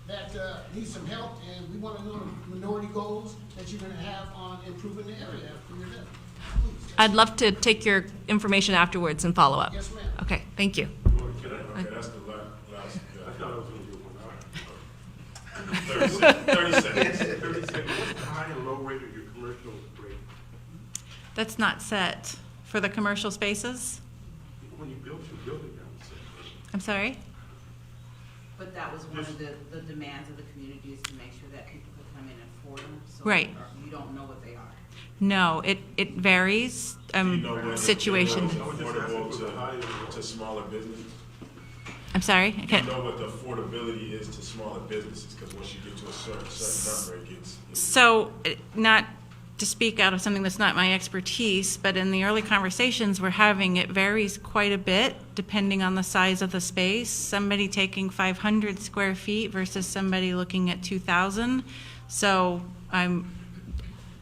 L: that need some help, and we want to know the minority goals that you're going to have on improving the area after you're done. Please.
C: I'd love to take your information afterwards and follow up.
L: Yes, ma'am.
C: Okay, thank you.
H: Okay, that's the last. I thought I was going to do 1 hour. 30 seconds. 30 seconds. What's the high and low rate of your commercial rate?
F: That's not set for the commercial spaces?
H: When you built your building down the same.
F: I'm sorry?
G: But that was one of the demands of the community, is to make sure that people could come in and afford them. So
F: Right.
G: You don't know what they are.
F: No, it varies, situation.
H: Affordable to smaller businesses?
F: I'm sorry? I
H: You
F: can't.
H: know what the affordability is to smaller businesses, because once you get to a certain number, it gets.
F: So, not to speak out of something that's not my expertise, but in the early conversations we're having, it varies quite a bit depending on the size of the space. Somebody taking 500 square feet versus somebody looking at 2,000. So I'm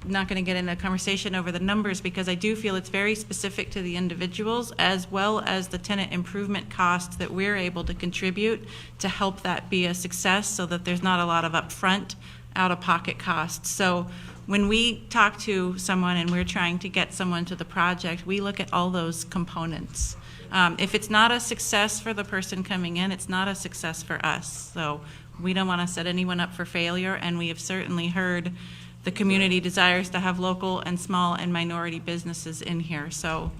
F: not going to get into a conversation over the numbers, because I do feel it's very specific to the individuals, as well as the tenant improvement costs that we're able to contribute to help that be a success, so that there's not a lot of upfront out-of-pocket costs. So when we talk to someone and we're trying to get someone to the project, we look at all those components. If it's not a success for the person coming in, it's not a success for us. So we don't want to set anyone up for failure, and we have certainly heard the community desires to have local and small and minority businesses in here. So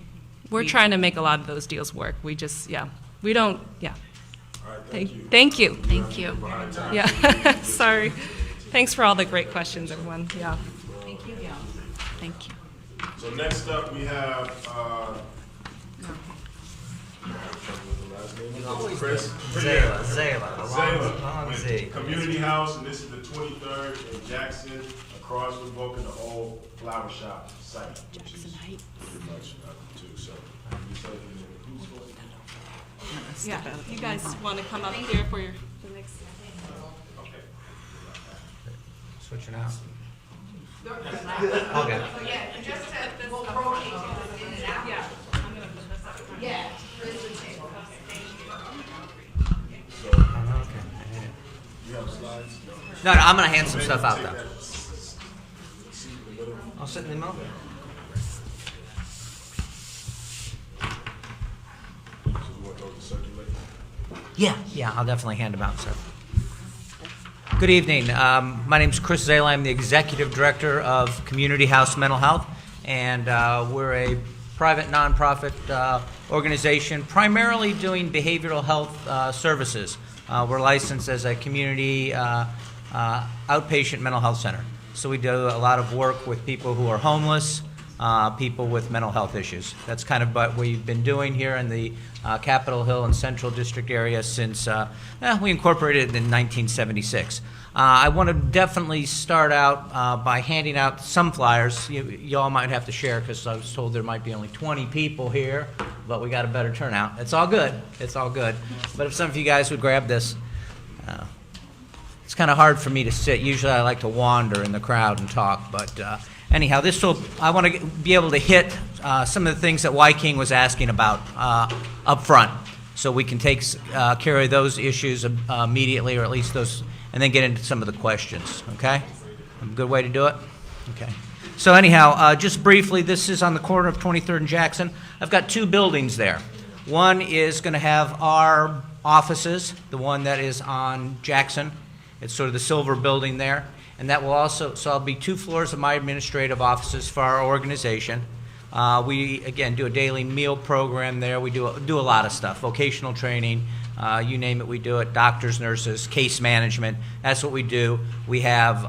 C: We're trying to make a lot of those deals work. We just, we don't,
H: All right,
C: Thank you.
F: thank you.
C: Yeah, sorry. Thanks for all the great questions, everyone. Yeah.
G: Thank you.
F: Thank you.
H: So next up, we have, Chris. Zayla, with Community House, and this is the 23rd in Jackson, across from Vulcan, the old flower shop site, which is pretty much too, so.
C: Yeah, you guys want to come up here for the next?
M: Switching out. Okay.
C: Yeah.
H: You have slides?
M: No, I'm gonna hand some stuff out though. I'll sit in the middle. Yeah, I'll definitely hand them out, sir. Good evening. My name's Chris Zayla. I'm the Executive Director of Community House Mental Health, and we're a private nonprofit organization primarily doing behavioral health services. We're licensed as a community outpatient mental health center. So we do a lot of work with people who are homeless, people with mental health issues. That's kind of what we've been doing here in the Capitol Hill and Central District area since we incorporated it in 1976. I want to definitely start out by handing out some flyers. You all might have to share, because I was told there might be only 20 people here, but we got a better turnout. It's all good. It's all good. But if some of you guys would grab this. It's kind of hard for me to sit. Usually I like to wander in the crowd and talk, but anyhow, I want to be able to hit some of the things that King was asking about up front, so we can take care of those issues immediately, or at least those, and then get into some of the questions, okay? A good way to do it? Okay. So anyhow, just briefly, this is on the corner of 23rd and Jackson. I've got two buildings there. One is going to have our offices, the one that is on Jackson. It's sort of the silver building there. And that will also, so I'll be 2 floors of my administrative offices for our organization. We, again, do a daily meal program there. We do a lot of stuff, vocational training, you name it, we do it. Doctors, nurses, case management, that's what we do. We have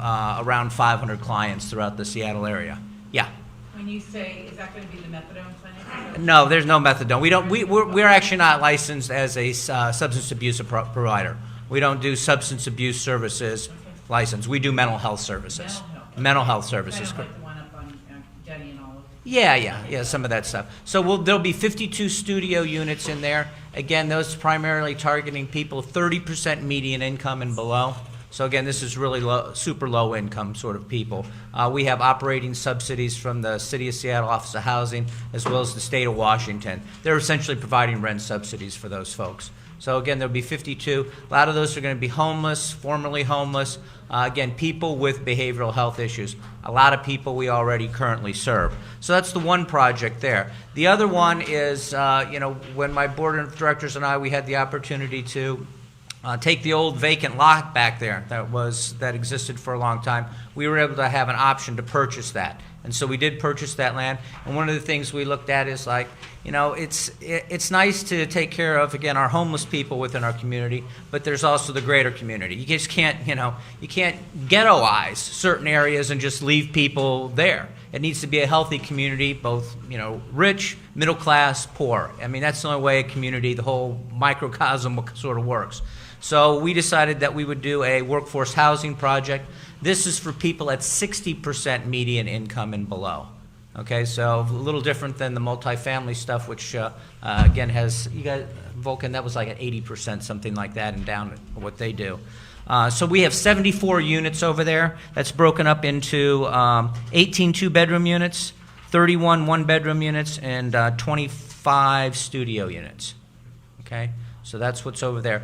M: around 500 clients throughout the Seattle area. Yeah.
G: When you say, is that going to be the methadone clinic?
M: No, there's no methadone. We're actually not licensed as a substance abuse provider. We don't do substance abuse services license. We do mental health services. Mental health services.
G: Kind of like the one up on Denny and all of
M: Yeah, some of that stuff. So there'll be 52 studio units in there. Again, those primarily targeting people 30% median income and below. So again, this is really low, super low income sort of people. We have operating subsidies from the City of Seattle Office of Housing as well as the State of Washington. They're essentially providing rent subsidies for those folks. So again, there'll be 52. A lot of those are going to be homeless, formerly homeless. Again, people with behavioral health issues. A lot of people we already currently serve. So that's the one project there. The other one is, when my board of directors and we had the opportunity to take the old vacant lot back there that existed for a long time, we were able to have an option to purchase that. And so we did purchase that land. And one of the things we looked at is it's nice to take care of, again, our homeless people within our community, but there's also the greater community. You just can't, you can't ghettoize certain areas and just leave people there. It needs to be a healthy community, both, rich, middle class, poor. I mean, that's the only way a community, the whole microcosm sort of works. So we decided that we would do a workforce housing project. This is for people at 60% median income and below. Okay, so a little different than the multifamily stuff, which again has, you guys, Vulcan, that was like at 80%, something like that, and down what they do. So we have 74 units over there. That's broken up into 18 two-bedroom units, 31 one-bedroom units, and 25 studio units. Okay, so that's what's over there.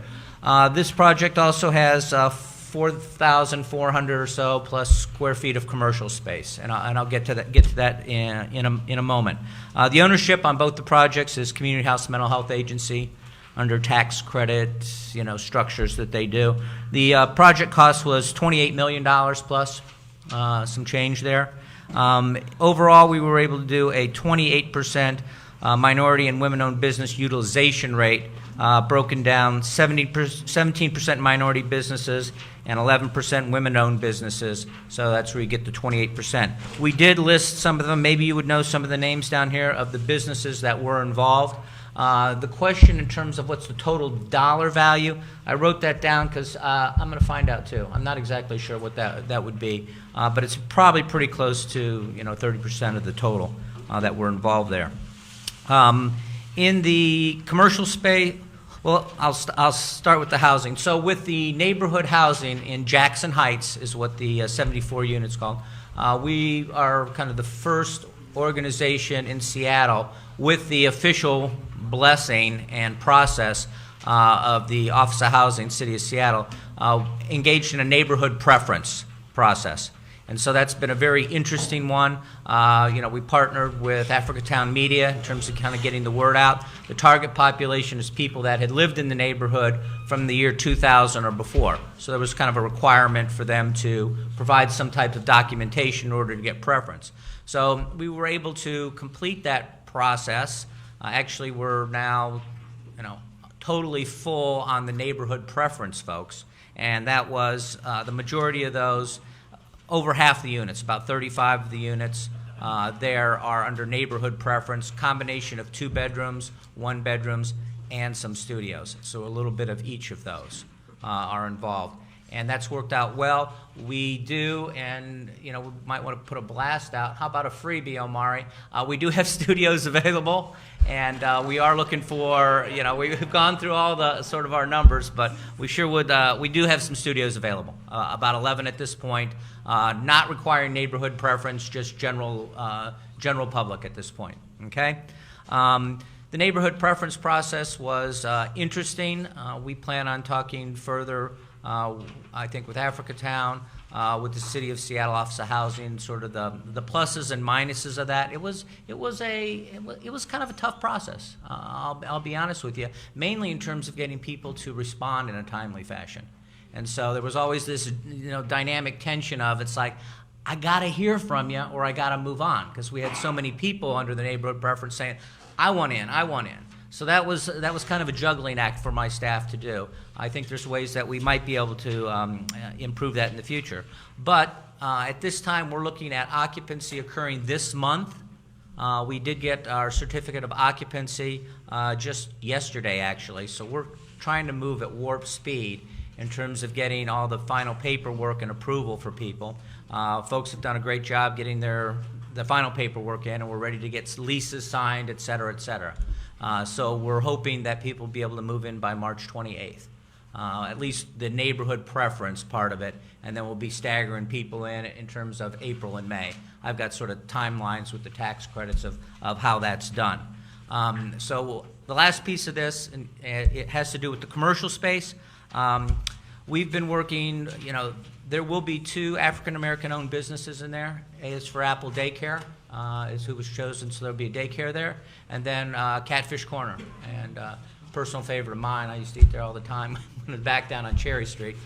M: This project also has 4,400 or so plus square feet of commercial space, and I'll get to that in a moment. The ownership on both the projects is Community House Mental Health Agency under tax credit, structures that they do. The project cost was $28 million plus some change there. Overall, we were able to do a 28% minority and women-owned business utilization rate, broken down 17% minority businesses and 11% women-owned businesses. So that's where you get the 28%. We did list some of them. Maybe you would know some of the names down here of the businesses that were involved. The question in terms of what's the total dollar value, I wrote that down because I'm going to find out too. I'm not exactly sure what that would be, but it's probably pretty close to 30% of the total that were involved there. In the commercial space, well, I'll start with the housing. So with the neighborhood housing in Jackson Heights is what the 74 units called. We are kind of the first organization in Seattle with the official blessing and process of the Office of Housing, City of Seattle, engaged in a neighborhood preference process. And so that's been a very interesting one. We partnered with Africatown Media in terms of kind of getting the word out. The target population is people that had lived in the neighborhood from the year 2000 or before. So there was kind of a requirement for them to provide some type of documentation in order to get preference. So we were able to complete that process. Actually, we're now, totally full on the neighborhood preference folks. And that was the majority of those. Over half the units, about 35 of the units, there are under neighborhood preference, combination of 2 bedrooms, 1 bedrooms, and some studios. So a little bit of each of those are involved. And that's worked out well. We do, and we might want to put a blast out. How about a freebie, Omari? We do have studios available, and we are looking for, we've gone through all the sort of our numbers, but we sure would, we do have some studios available, about 11 at this point, not requiring neighborhood preference, just general public at this point, okay? The neighborhood preference process was interesting. We plan on talking further, I think, with Africatown, with the City of Seattle Office of Housing, sort of the pluses and minuses of that. It was kind of a tough process. I'll be honest with you, mainly in terms of getting people to respond in a timely fashion. And so there was always this dynamic tension of, it's like, I gotta hear from you or I gotta move on, because we had so many people under the neighborhood preference saying, I want in. So that was kind of a juggling act for my staff to do. I think there's ways that we might be able to improve that in the future. But at this time, we're looking at occupancy occurring this month. We did get our certificate of occupancy just yesterday, actually. So we're trying to move at warp speed in terms of getting all the final paperwork and approval for people. Folks have done a great job getting their the final paperwork in, and we're ready to get leases signed, et cetera, et cetera. So we're hoping that people will be able to move in by March 28th. At least the neighborhood preference part of it, and then we'll be staggering people in terms of April and May. I've got sort of timelines with the tax credits of how that's done. So the last piece of this, and it has to do with the commercial space. We've been working, there will be 2 African-American owned businesses in there. A is for Apple Daycare, is who was chosen, so there'll be a daycare there. And then Catfish Corner, and personal favorite of mine. I used to eat there all the time when I was back down on Cherry Street.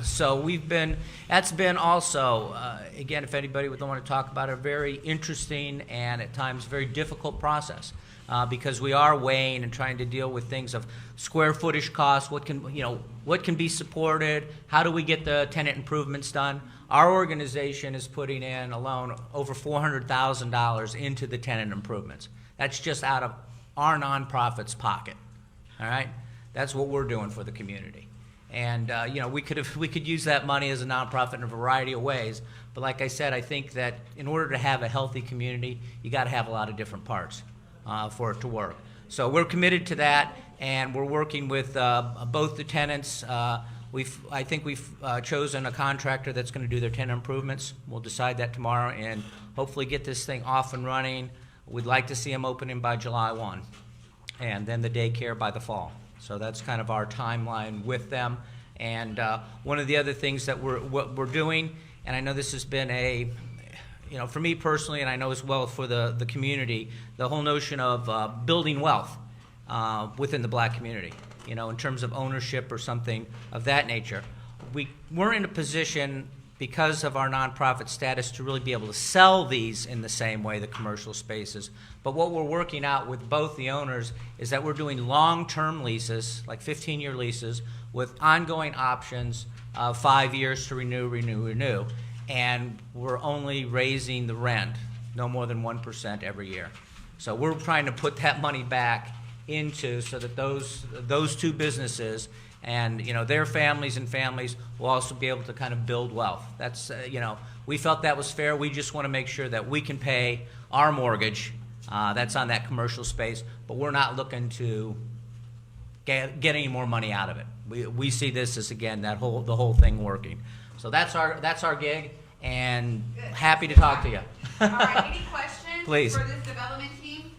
M: So that's been also, again, if anybody would want to talk about it, a very interesting and at times very difficult process. Because we are weighing and trying to deal with things of square footage costs, what can be supported, how do we get the tenant improvements done. Our organization is putting in alone over $400,000 into the tenant improvements. That's just out of our nonprofit's pocket. All right, that's what we're doing for the community, and we could use that money as a nonprofit in a variety of ways. But like I said, I think that in order to have a healthy community, you got to have a lot of different parts for it to work. So we're committed to that, and we're working with both the tenants. I think we've chosen a contractor that's going to do their tenant improvements. We'll decide that tomorrow, and hopefully get this thing off and running. We'd like to see them opening by July 1. And then the daycare by the fall. So that's kind of our timeline with them. And one of the other things that we're doing, and I know this has been for me personally, and I know as well for the community, the whole notion of building wealth within the black community, in terms of ownership or something of that nature. We're in a position, because of our nonprofit status, to really be able to sell these in the same way, the commercial spaces. But what we're working out with both the owners is that we're doing long-term leases, like 15-year leases, with ongoing options of 5 years to renew. And we're only raising the rent no more than 1% every year. So we're trying to put that money back into, so that those 2 businesses and their families will also be able to kind of build wealth. That's we felt that was fair. We just want to make sure that we can pay our mortgage that's on that commercial space, but we're not looking to get any more money out of it. We see this as, again, the whole thing working. So that's our gig, and happy to talk to you.
N: All right, any questions
M: Please.
N: for this development team?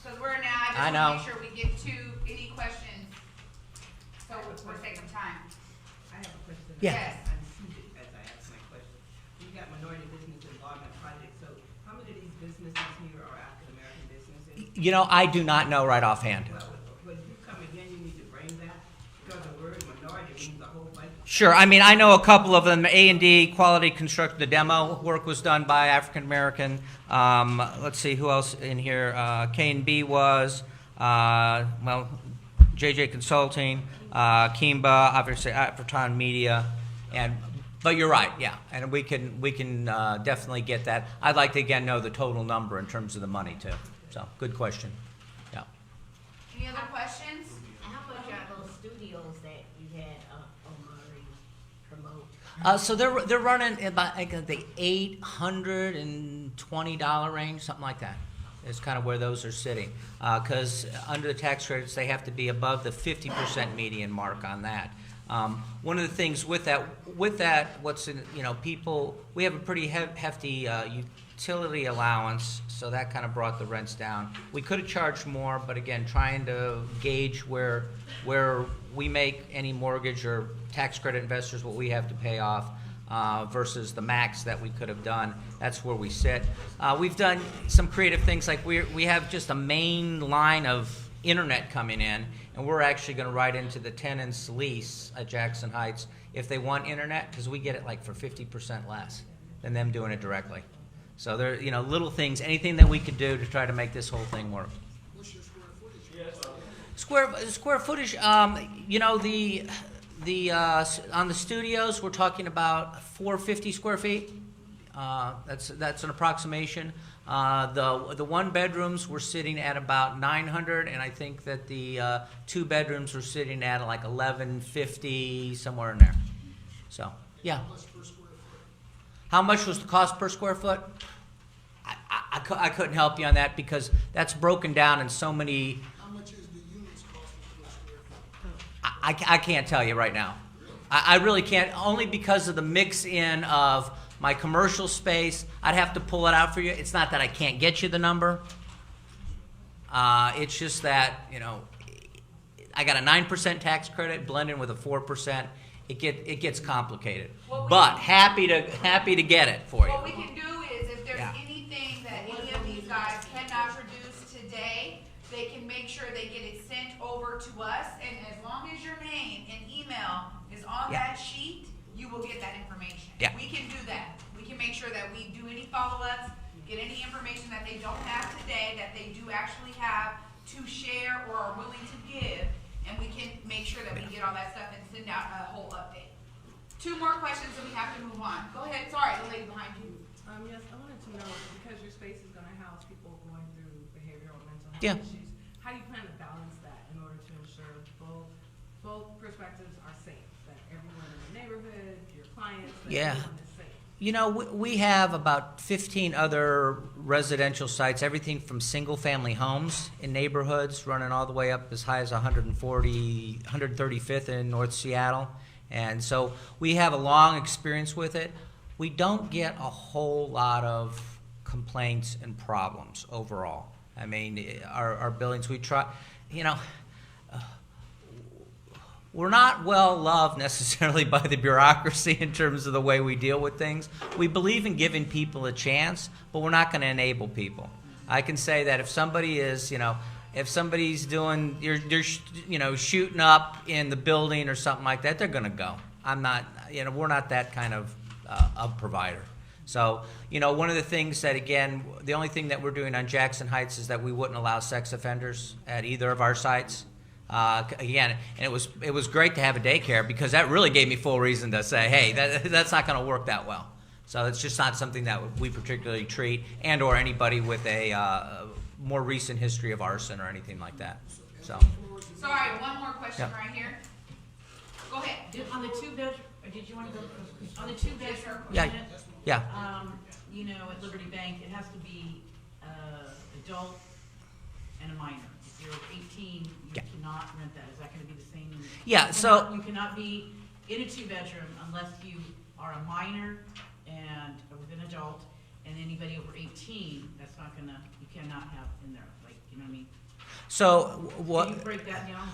N: Because we're now, I
M: I
N: just
M: know.
N: want to make sure we get to any questions. So we're taking time.
B: I have a question.
M: Yeah.
N: Yes.
B: I'm seated as I ask my question. You got minority business involvement project, so how many of these businesses here are African-American businesses?
M: I do not know right offhand.
B: Well, when you come again, you need to bring that, because the word minority means a whole bunch.
M: Sure. I know a couple of them. A&D, Quality Construction, the demo work was done by African American. Let's see who else in here. K&B was, JJ Consulting, Kimba, obviously Africatown Media, but you're right, yeah, and we can definitely get that. I'd like to again know the total number in terms of the money too. So good question. Yeah.
N: Any other questions?
J: How much are those studios that you had Omari promote?
M: So they're running about the $820 range, something like that. Is kind of where those are sitting, because under the tax credits they have to be above the 50% median mark on that. One of the things with that, what's in, people, we have a pretty hefty utility allowance, so that kind of brought the rents down. We could have charged more, but again, trying to gauge where we make any mortgage or tax credit investors what we have to pay off. Versus the max that we could have done. That's where we sit. We've done some creative things, like we have just a main line of internet coming in, and we're actually going to write into the tenant's lease at Jackson Heights if they want internet, because we get it like for 50% less than them doing it directly. So there, little things, anything that we could do to try to make this whole thing work.
L: What's your square footage?
M: Square footage, on the studios, we're talking about 450 square feet. That's an approximation. The 1 bedrooms were sitting at about 900, and I think that the 2 bedrooms were sitting at like 1150, somewhere in there. So yeah.
L: Plus per square foot.
M: How much was the cost per square foot? I couldn't help you on that because that's broken down in so many.
L: How much is the units costing per square foot?
M: I can't tell you right now. I really can't, only because of the mix in of my commercial space. I'd have to pull it out for you. It's not that I can't get you the number. It's just that, I got a 9% tax credit blended with a 4%. It gets complicated. But happy to get it for you.
N: What we can do is, if there's anything that any of these guys cannot produce today, they can make sure they get it sent over to us, and as long as your name and email is on that sheet, you will get that information.
M: Yeah.
N: We can do that. We can make sure that we do any follow-ups, get any information that they don't have today, that they do actually have to share or are willing to give, and we can make sure that we get all that stuff and send out a whole update. 2 more questions and we have to move on. Go ahead, sorry, the lady behind you.
B: Yes, I wanted to know, because your space is gonna house people going through behavioral and mental health
M: Yeah.
B: issues, how do you plan to balance that in order to ensure both perspectives are safe, that everyone in the neighborhood, your clients, that everyone is safe?
M: We have about 15 other residential sites, everything from single-family homes in neighborhoods, running all the way up as high as 135th in North Seattle. And so we have a long experience with it. We don't get a whole lot of complaints and problems overall. I mean, our buildings, we try, we're not well loved necessarily by the bureaucracy in terms of the way we deal with things. We believe in giving people a chance, but we're not going to enable people. I can say that if somebody is, if somebody's doing, they're shooting up in the building or something like that, they're going to go. I'm not, we're not that kind of provider. So, one of the things that, again, the only thing that we're doing on Jackson Heights is that we wouldn't allow sex offenders at either of our sites. Again, and it was great to have a daycare because that really gave me full reason to say, hey, that's not going to work that well. So it's just not something that we particularly treat, and or anybody with a more recent history of arson or anything like that. So.
N: Sorry, one more question right here. Go ahead.
G: On the 2-bedroom, or did you want to go? On the 2-bedroom
M: Yeah. Yeah.
G: At Liberty Bank, it has to be adult and a minor. If you're 18, you cannot rent that. Is that going to be the same?
M: Yeah, so
G: you cannot be in a 2-bedroom unless you are a minor and with an adult, and anybody over 18, that's not gonna, you cannot have in there, like, you know what I mean?
M: So what?
G: Can you break that down?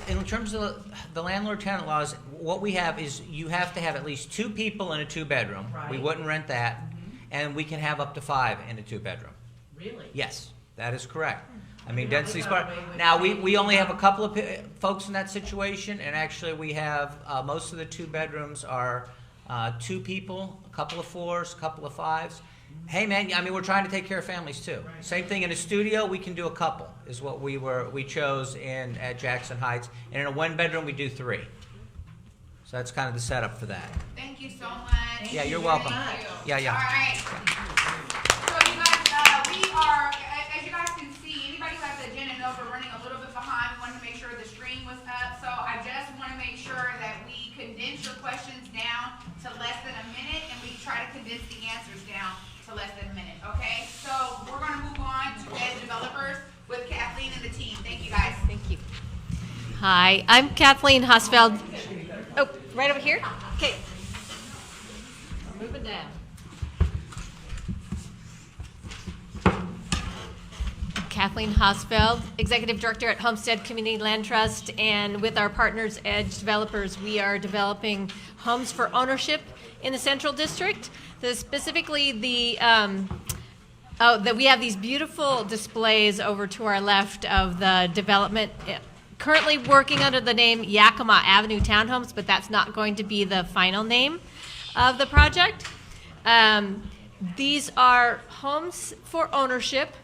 M: In terms of the landlord-tenant laws, what we have is you have to have at least 2 people in a 2-bedroom.
G: Right.
M: We wouldn't rent that, and we can have up to 5 in a 2-bedroom.
G: Really?
M: Yes, that is correct. I mean, density part. Now we only have a couple of folks in that situation, and actually we have most of the 2-bedrooms are 2 people, a couple of 4s, a couple of 5s. Hey man, I mean, we're trying to take care of families too. Right. Same thing in a studio, we can do a couple, is what we chose at Jackson Heights. And in a 1-bedroom, we do 3. So that's kind of the setup for that.
N: Thank you so much.
M: Yeah, you're welcome. Yeah.
N: All right. So you guys, we are, as you guys can see, anybody who has the agenda knows we're running a little bit behind. We wanted to make sure the stream was up. So I just want to make sure that we condense your questions down to less than a minute, and we try to condense the answers down to less than a minute, okay? So we're going to move on to Ed Developers with Kathleen and the team. Thank you, guys.
O: Thank you. Hi, I'm Kathleen Hosfeld. Oh, right over here? Okay. Moving down. Kathleen Hosfeld, Executive Director at Homestead Community Land Trust, and with our partners, Edge Developers, we are developing homes for ownership in the Central District. Specifically, we have these beautiful displays over to our left of the development currently working under the name Yakima Avenue Townhomes, but that's not going to be the final name of the project. These are homes for ownership.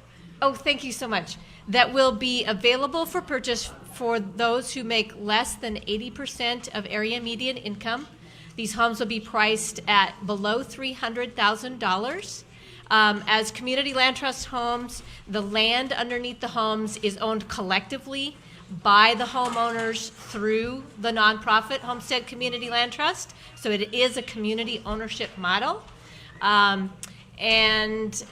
O: Oh, thank you so much. That will be available for purchase for those who make less than 80% of area median income. These homes will be priced at below $300,000. As community land trust homes, the land underneath the homes is owned collectively by the homeowners through the nonprofit Homestead Community Land Trust. So it is a community ownership model. And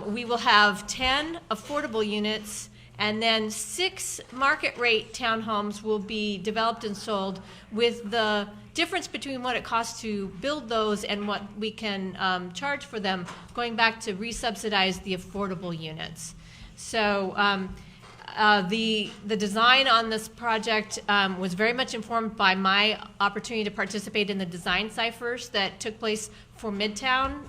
O: we will have 10 affordable units, and then 6 market rate townhomes will be developed and sold, with the difference between what it costs to build those and what we can charge for them going back to resubsidize the affordable units. So the design on this project was very much informed by my opportunity to participate in the design ciphers that took place for Midtown.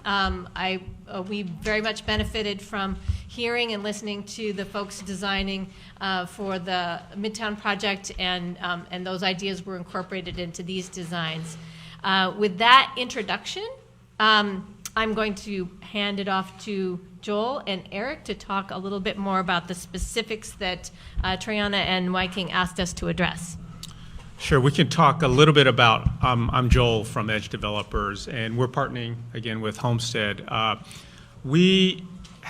O: We very much benefited from hearing and listening to the folks designing for the Midtown project, and those ideas were incorporated into these designs. With that introduction, I'm going to hand it off to Joel and Eric to talk a little bit more about the specifics that Triana and Wyking asked us to address.
P: Sure, we can talk a little bit about, I'm Joel from Edge Developers, and we're partnering again with Homestead. We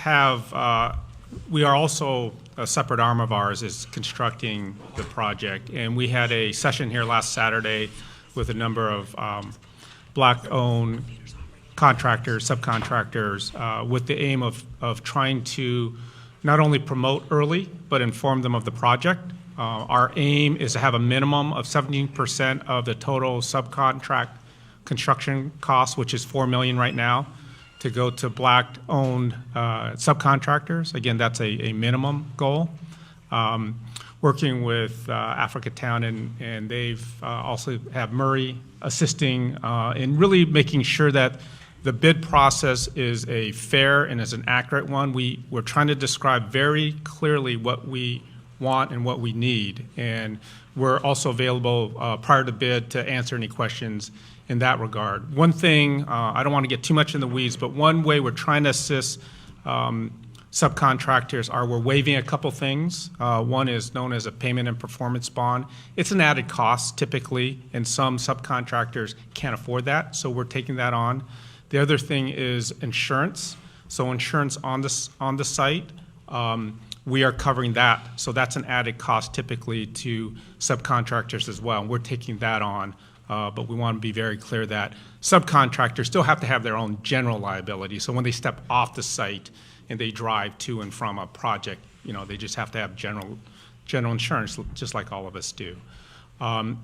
P: are also, a separate arm of ours is constructing the project, and we had a session here last Saturday with a number of Black-owned contractors, subcontractors, with the aim of trying to not only promote early, but inform them of the project. Our aim is to have a minimum of 17% of the total subcontract construction cost, which is $4 million right now, to go to Black-owned subcontractors. Again, that's a minimum goal. Working with Africatown, and they've also have Murray assisting in really making sure that the bid process is a fair and is an accurate one. We're trying to describe very clearly what we want and what we need, and we're also available prior to bid to answer any questions in that regard. One thing, I don't want to get too much in the weeds, but one way we're trying to assist subcontractors we're waiving a couple things. One is known as a payment and performance bond. It's an added cost typically, and some subcontractors can't afford that, so we're taking that on. The other thing is insurance. So insurance on the site, we are covering that. So that's an added cost typically to subcontractors as well. We're taking that on, but we want to be very clear that subcontractors still have to have their own general liability. So when they step off the site and they drive to and from a project, they just have to have general insurance, just like all of us do.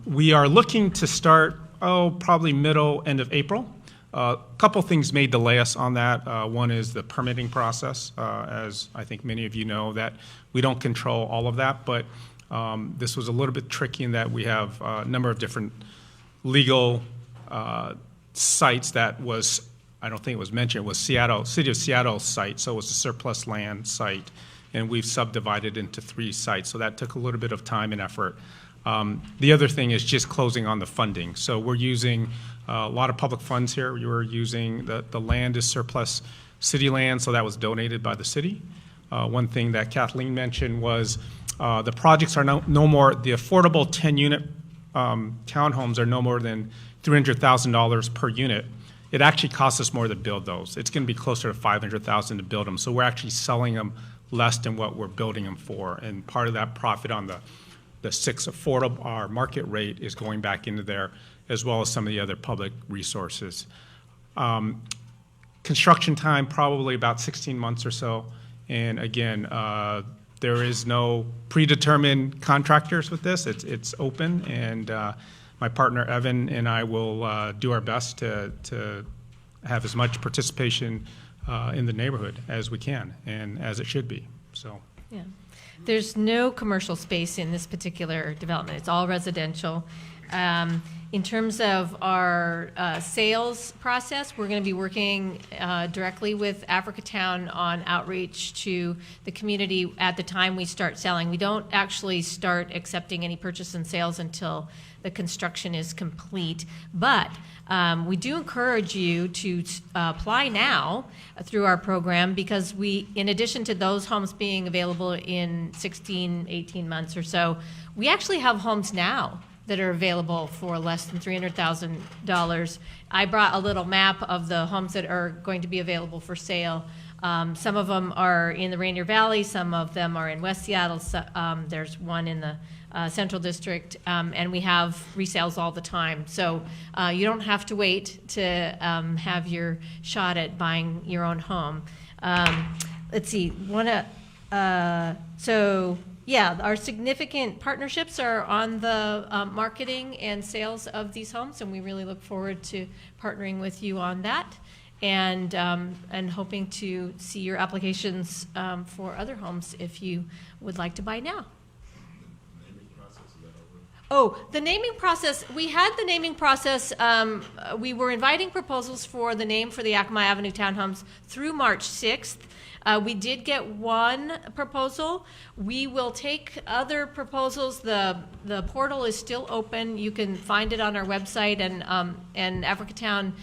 P: We are looking to start, probably end of April. A couple things may delay us on that. One is the permitting process. As I think many of you know, that we don't control all of that, but this was a little bit tricky in that we have a number of different legal sites that was, I don't think it was mentioned, it was City of Seattle site, so it was a surplus land site, and we've subdivided into 3 sites, so that took a little bit of time and effort. The other thing is just closing on the funding. So we're using a lot of public funds here. We're using the land is surplus city land, so that was donated by the city. One thing that Kathleen mentioned was the projects are no more, the affordable 10-unit townhomes are no more than $300,000 per unit. It actually costs us more to build those. It's going to be closer to $500,000 to build them. So we're actually selling them less than what we're building them for. And part of that profit on the 6 affordable, our market rate, is going back into there, as well as some of the other public resources. Construction time, probably about 16 months or so. And again, there is no predetermined contractors with this. It's open, and my partner Evan and I will do our best to have as much participation in the neighborhood as we can, and as it should be. So.
O: Yeah. There's no commercial space in this particular development. It's all residential. In terms of our sales process, we're going to be working directly with Africatown on outreach to the community at the time we start selling. We don't actually start accepting any purchase and sales until the construction is complete, but we do encourage you to apply now through our program, because we, in addition to those homes being available in 16, 18 months or so, we actually have homes now that are available for less than $300,000. I brought a little map of the homes that are going to be available for sale Some of them are in the Rainier Valley, some of them are in West Seattle, so, there's one in the Central District, and we have resales all the time. So you don't have to wait to have your shot at buying your own home. Let's see, so yeah, our significant partnerships are on the marketing and sales of these homes, and we really look forward to partnering with you on that, and hoping to see your applications for other homes if you would like to buy now. Oh, the naming process, we had the naming process, we were inviting proposals for the name for the Yakima Avenue Townhomes through March 6th. We did get one proposal. We will take other proposals. The portal is still open. You can find it on our website, and Africatown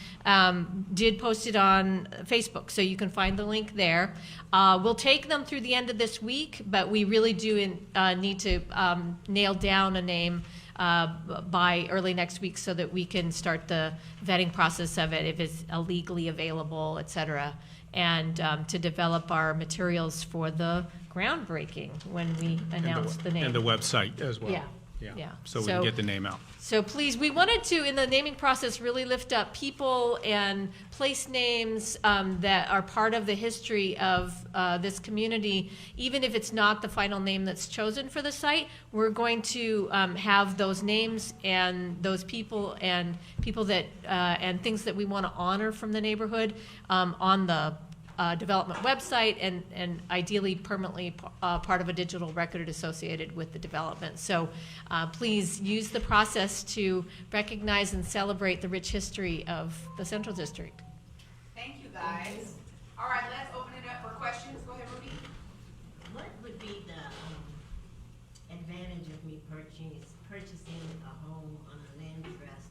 O: did post it on Facebook, so you can find the link there. We'll take them through the end of this week, but we really do need to nail down a name by early next week so that we can start the vetting process of it, if it's legally available, et cetera, and to develop our materials for the groundbreaking when we announce the name.
P: And the website as well.
O: Yeah.
P: So we can get the name out.
O: So please, we wanted to, in the naming process, really lift up people and place names that are part of the history of this community. Even if it's not the final name that's chosen for the site, we're going to have those names and those people that and things that we want to honor from the neighborhood on the development website, and ideally permanently part of a digital record associated with the development. So please use the process to recognize and celebrate the rich history of the Central District.
N: Thank you, guys. All right, let's open it up for questions. Go ahead, Ruby.
J: What would be the advantage of me purchasing a home on a land trust,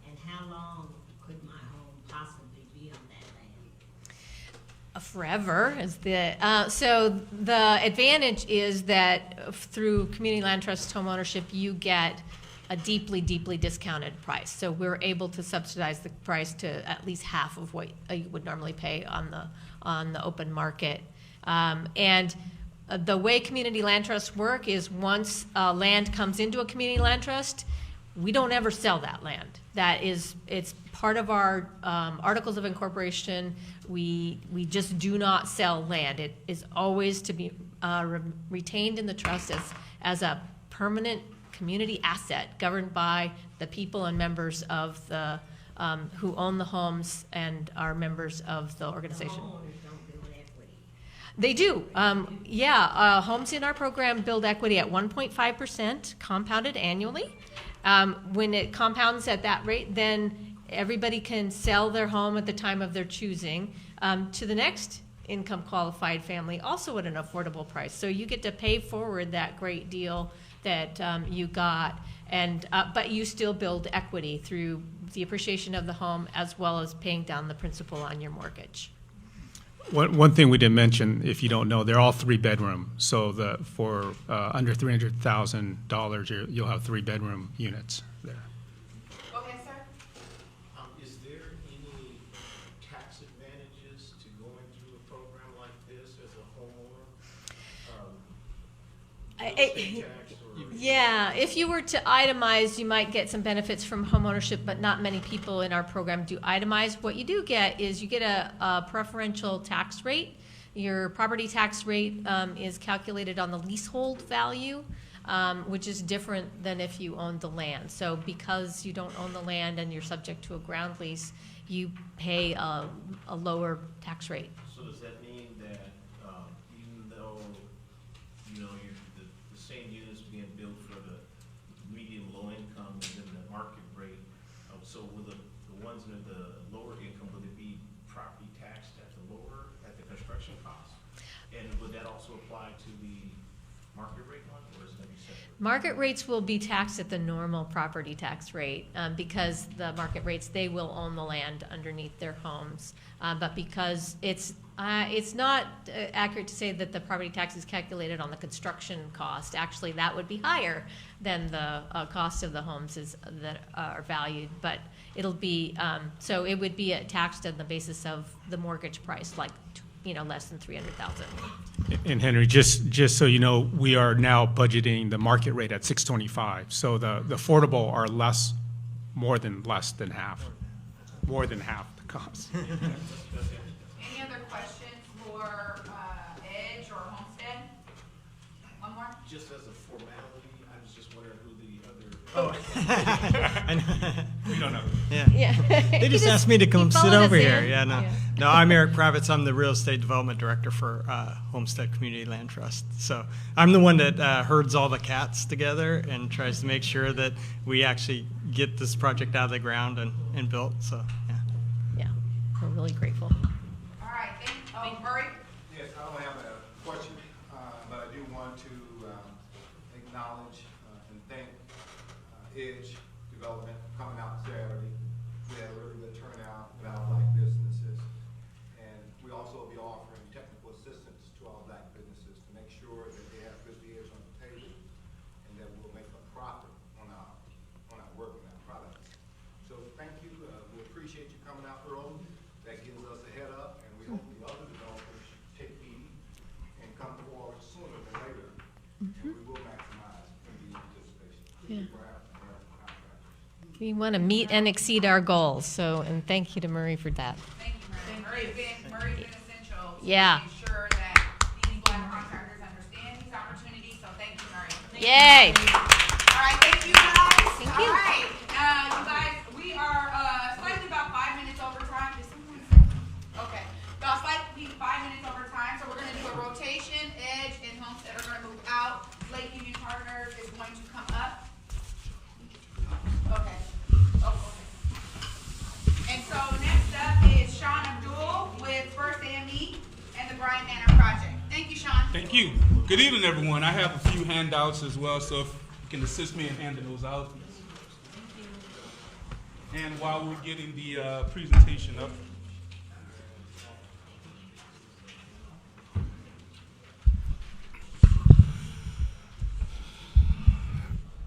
J: and how long could my home possibly be on that land?
O: Forever is the so the advantage is that through community land trust home ownership, you get a deeply discounted price. So we're able to subsidize the price to at least half of what you would normally pay on the open market. And the way community land trusts work is once land comes into a community land trust, we don't ever sell that land. It's part of our articles of incorporation. We just do not sell land. It is always to be retained in the trust as a permanent community asset governed by the people and members of the who own the homes and are members of the organization.
J: The homeowners don't build equity.
O: They do. Homes in our program build equity at 1.5% compounded annually. When it compounds at that rate, then everybody can sell their home at the time of their choosing to the next income qualified family, also at an affordable price. So you get to pay forward that great deal that you got, and but you still build equity through the appreciation of the home as well as paying down the principal on your mortgage.
P: One thing we didn't mention, if you don't know, they're all 3-bedroom. So for under $300,000, you'll have 3-bedroom units there.
N: Go ahead, sir.
E: Is there any tax advantages to going through a program like this as a homeowner? Real estate tax or-
O: Yeah, if you were to itemize, you might get some benefits from homeownership, but not many people in our program do itemize. What you do get is you get a preferential tax rate. Your property tax rate is calculated on the leasehold value, which is different than if you owned the land. So because you don't own the land and you're subject to a ground lease, you pay a lower tax rate.
E: So does that mean that even though, the same units being built for the medium low income and then the market rate, so will the ones that are the lower income, will it be property taxed at the construction cost? And would that also apply to the market rate one, or is it going to be separate?
O: Market rates will be taxed at the normal property tax rate because the market rates, they will own the land underneath their homes. But because it's not accurate to say that the property tax is calculated on the construction cost. Actually, that would be higher than the cost of the homes that are valued. But it'll be, so it would be taxed on the basis of the mortgage price, like less than 300,000.
P: And Henry, just so you know, we are now budgeting the market rate at 625. So the affordable are more than half the cost.
N: Any other questions for Edge or Homestead? One more?
E: Just as a formality, I was just wondering who the other.
A: We don't know.
Q: Yeah. They just asked me to come sit over here.
O: in.
Q: Yeah, no.
O: Yeah.
Q: No, I'm Eric Kravitz. I'm the Real Estate Development Director for Homestead Community Land Trust. So I'm the one that herds all the cats together and tries to make sure that we actually get this project out of the ground and built. So, yeah.
O: Yeah, we're really grateful.
N: All right, Murray?
R: Yes, I don't have a question, but I do want to acknowledge and thank Edge Development coming out Saturday. We had a really good turnout with our black businesses. And we also will be offering technical assistance to our black businesses to make sure that they have good deals on the table and that we'll make a profit on our work and our products. So thank you. We appreciate you coming out early. That gives us a head up, and we hope the other developers take heed and come forward sooner than later. And we will maximize the participation.
O: Yeah.
R: For our contractors.
O: We want to meet and exceed our goals, and thank you to Murray for that.
N: Thank you, Murray. Murray's been essential to
O: Yeah.
N: make sure that these black contractors understand these opportunities, so thank you, Murray.
O: Yay!
N: All right, thank you, guys.
O: Thank
N: All
O: you.
N: right, you guys, we are slightly about 5 minutes over time. Did someone say? Okay, about slightly 5 minutes over time, so we're going to do a rotation. Edge and Homestead are going to move out. Lake Union Partners is going to come up. Okay. Oh, okay. And so next up is Sean Abdul with F.A.M.E. and the Bryan Manor Project. Thank you, Sean.
A: Thank you. Good evening, everyone. I have a few handouts as well, so if you can assist me in handing those out. And while we're getting the presentation up.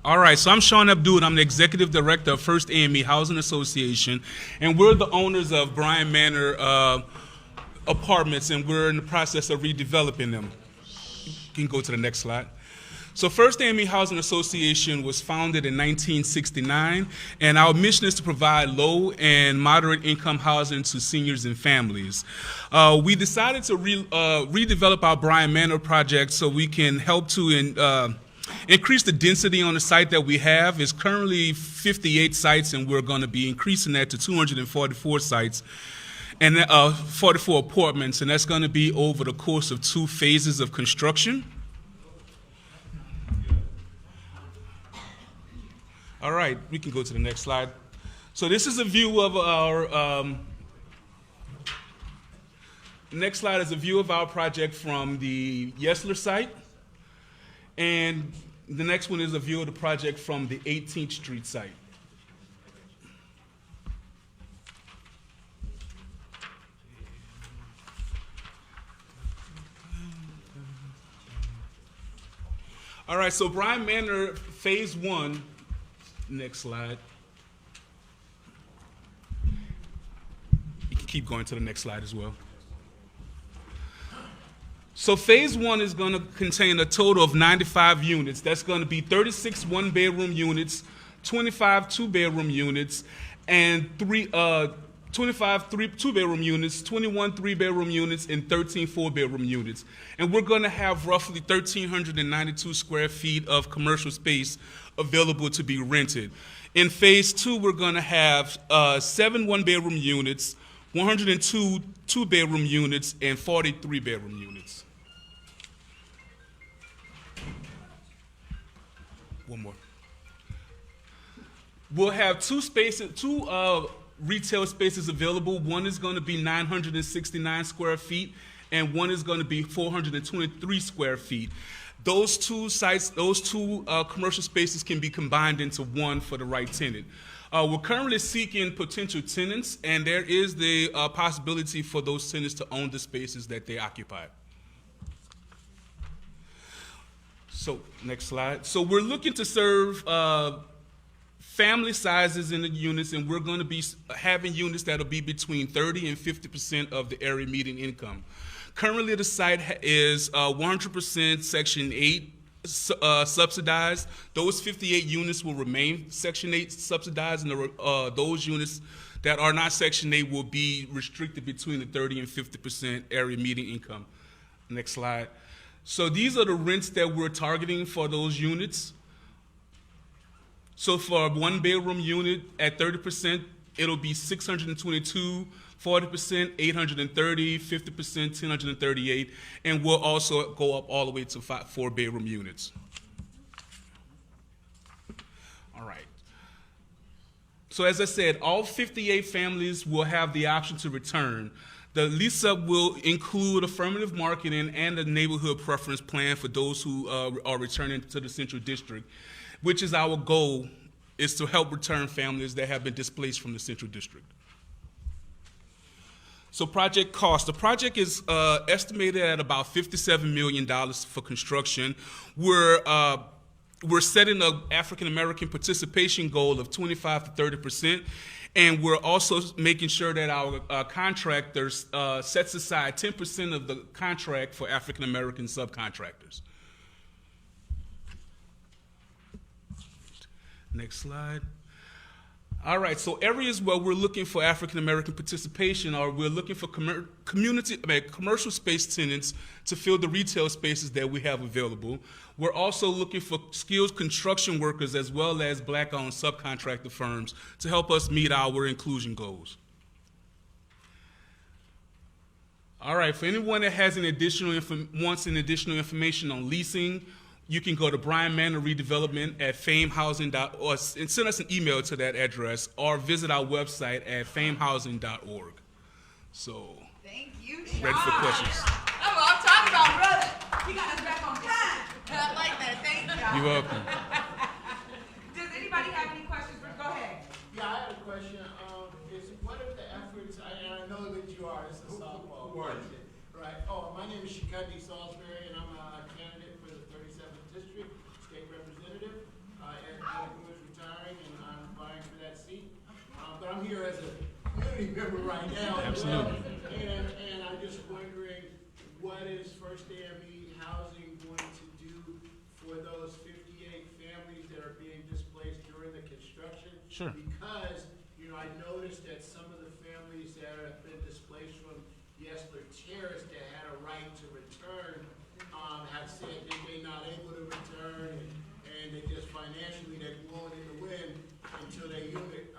A: All right, so I'm Sean Abdul. I'm the Executive Director of F.A.M.E. Housing Association, and we're the owners of Bryan Manor apartments, and we're in the process of redeveloping them. You can go to the next slide. So F.A.M.E. Housing Association was founded in 1969, and our mission is to provide low and moderate income housing to seniors and families. We decided to redevelop our Bryan Manor project so we can help to increase the density on the site that we have. It's currently 58 sites, and we're going to be increasing that to 244 sites and 44 apartments, and that's going to be over the course of 2 phases of construction. All right, we can go to the next slide. So this is a view of our, next slide is a view of our project from the Yesler site. And the next one is a view of the project from the 18th Street site. All right, so Bryan Manor Phase 1, next slide. You can keep going to the next slide as well. So Phase 1 is going to contain a total of 95 units. That's going to be 36 one-bedroom units, 25 two-bedroom units, and 25 two-bedroom units, 21 three-bedroom units, and 13 four-bedroom units. And we're going to have roughly 1,392 square feet of commercial space available to be rented. In Phase 2, we're going to have 7 one-bedroom units, 102 two-bedroom units, and 40 three-bedroom units. One more. We'll have two retail spaces available. One is going to be 969 square feet, and one is going to be 423 square feet. Those two sites, commercial spaces can be combined into one for the right tenant. We're currently seeking potential tenants, and there is the possibility for those tenants to own the spaces that they occupy. So, next slide. So we're looking to serve family sizes in the units, and we're going to be having units that will be between 30 and 50% of the area median income. Currently, the site is 100% Section 8 subsidized. Those 58 units will remain Section 8 subsidized, and those units that are not Section 8 will be restricted between the 30 and 50% area median income. Next slide. So these are the rents that we're targeting for those units. So for a one-bedroom unit at 30%, it'll be 622, 40%, 830, 50%, 1038, and we'll also go up all the way to 4-bedroom units. All right. So as I said, all 58 families will have the option to return. The lease-up will include affirmative marketing and a neighborhood preference plan for those who are returning to the Central District, which is our goal, is to help return families that have been displaced from the Central District. So project cost. The project is estimated at about $57 million for construction. We're setting an African American participation goal of 25 to 30%. And we're also making sure that our contractors sets aside 10% of the contract for African American subcontractors. Next slide. All right, so areas where we're looking for African American participation are we're looking for commercial space tenants to fill the retail spaces that we have available. We're also looking for skilled construction workers as well as Black-owned subcontractor firms to help us meet our inclusion goals. All right, for anyone that has wants an additional information on leasing, you can go to Brian Manor Redevelopment at FAMEhousing.org and send us an email to that address, or visit our website at famehousing.org. So,
N: thank you,
A: ready for questions?
N: That's what I'm talking about, brother. You got us back on time. I like that. Thank you.
A: You're welcome.
N: Does anybody have any questions? Go ahead.
L: Yeah, I have a question. Is what are the efforts, and I know that you are, it's a softball.
H: Who are you?
L: Right. Oh, my name is Shikandi Salisbury, and I'm a candidate for the 37th District State Representative. Ed Gallagher is retiring, and I'm vying for that seat. But I'm here as a community member right now.
A: Absolutely.
L: And I'm just wondering, what is F.A.M.E. Housing going to do for those 58 families that are being displaced during the construction?
A: Sure.
L: Because, you know, I noticed that some of the families that have been displaced from Yesler Terrace that had a right to return have said that they're not able to return, and they just financially they're blowing in the wind until their unit,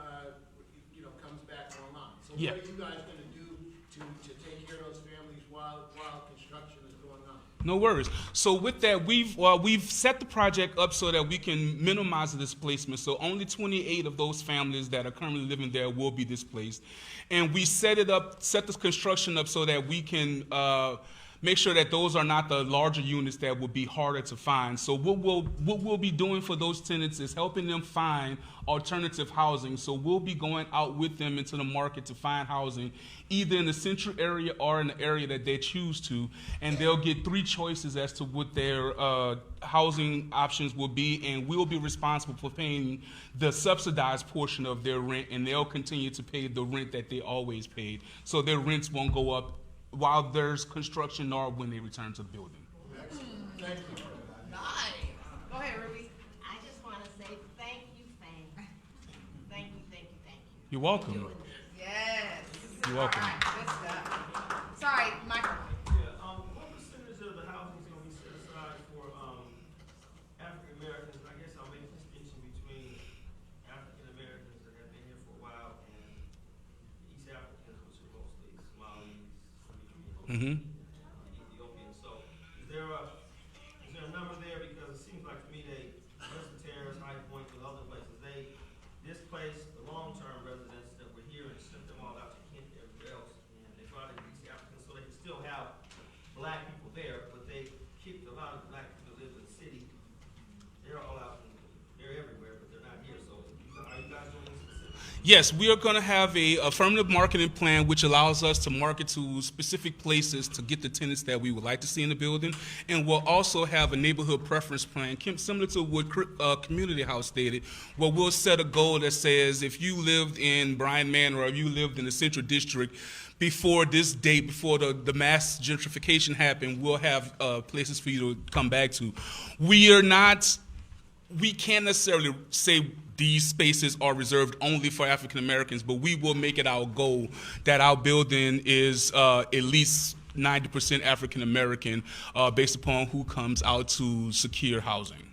L: comes back online. So
A: Yeah.
L: what are you guys going to do to take care of those families while construction is going on?
A: No worries. So with that, we've set the project up so that we can minimize the displacement. So only 28 of those families that are currently living there will be displaced, and we set the construction up so that we can make sure that those are not the larger units that will be harder to find. So what we'll be doing for those tenants is helping them find alternative housing. So we'll be going out with them into the market to find housing, either in the central area or in the area that they choose to, and they'll get 3 choices as to what their housing options will be, and we'll be responsible for paying the subsidized portion of their rent, and they'll continue to pay the rent that they always paid. So their rents won't go up while there's construction or when they return to the building.
L: Thank you.
N: Nice. Go ahead, Ruby.
J: I just want to say thank you, F.A.M.E. Thank you, thank you, thank you.
A: You're welcome.
N: Yes.
A: You're welcome.
N: All right, good stuff. Sorry, Michael.
E: What percentage of the housing is going to be set aside for African Americans? I guess I'll make a distinction between African Americans that have been here for a while and East Africans, which are mostly Somalis, Ethiopians. So is there a number there? Because it seems like to me Western Terrace, High Point, and other places, they displaced the long-term residents that were here and sent them all out to Kent and everywhere else, and they brought in East Africans so they could still have black people there, but they kicked a lot of black people that live in the city. They're all out, they're everywhere, but they're not here. So are you guys doing this specifically?
A: Yes, we are going to have a affirmative marketing plan which allows us to market to specific places to get the tenants that we would like to see in the building, and we'll also have a neighborhood preference plan similar to what Community House stated, where we'll set a goal that says if you lived in Bryan Manor or if you lived in the Central District, before this date, before the mass gentrification happened, we'll have places for you to come back to. We can't necessarily say these spaces are reserved only for African Americans, but we will make it our goal that our building is at least 90% African American based upon who comes out to secure housing.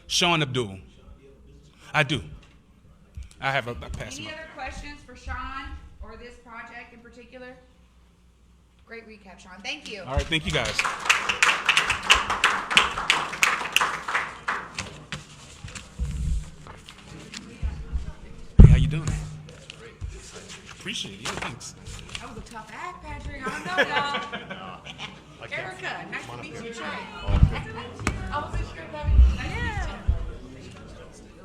A: Sean Abdul. I do. I have a pass.
N: Any other questions for Sean or this project in particular? Great recap, Sean. Thank you.
A: All right, thank you guys. Hey, how you doing? Appreciate it. Yeah, thanks.
N: That was a tough act, Patrick. I don't know, y'all. Erica, nice to meet you. Trey. I was just sure that. Yeah.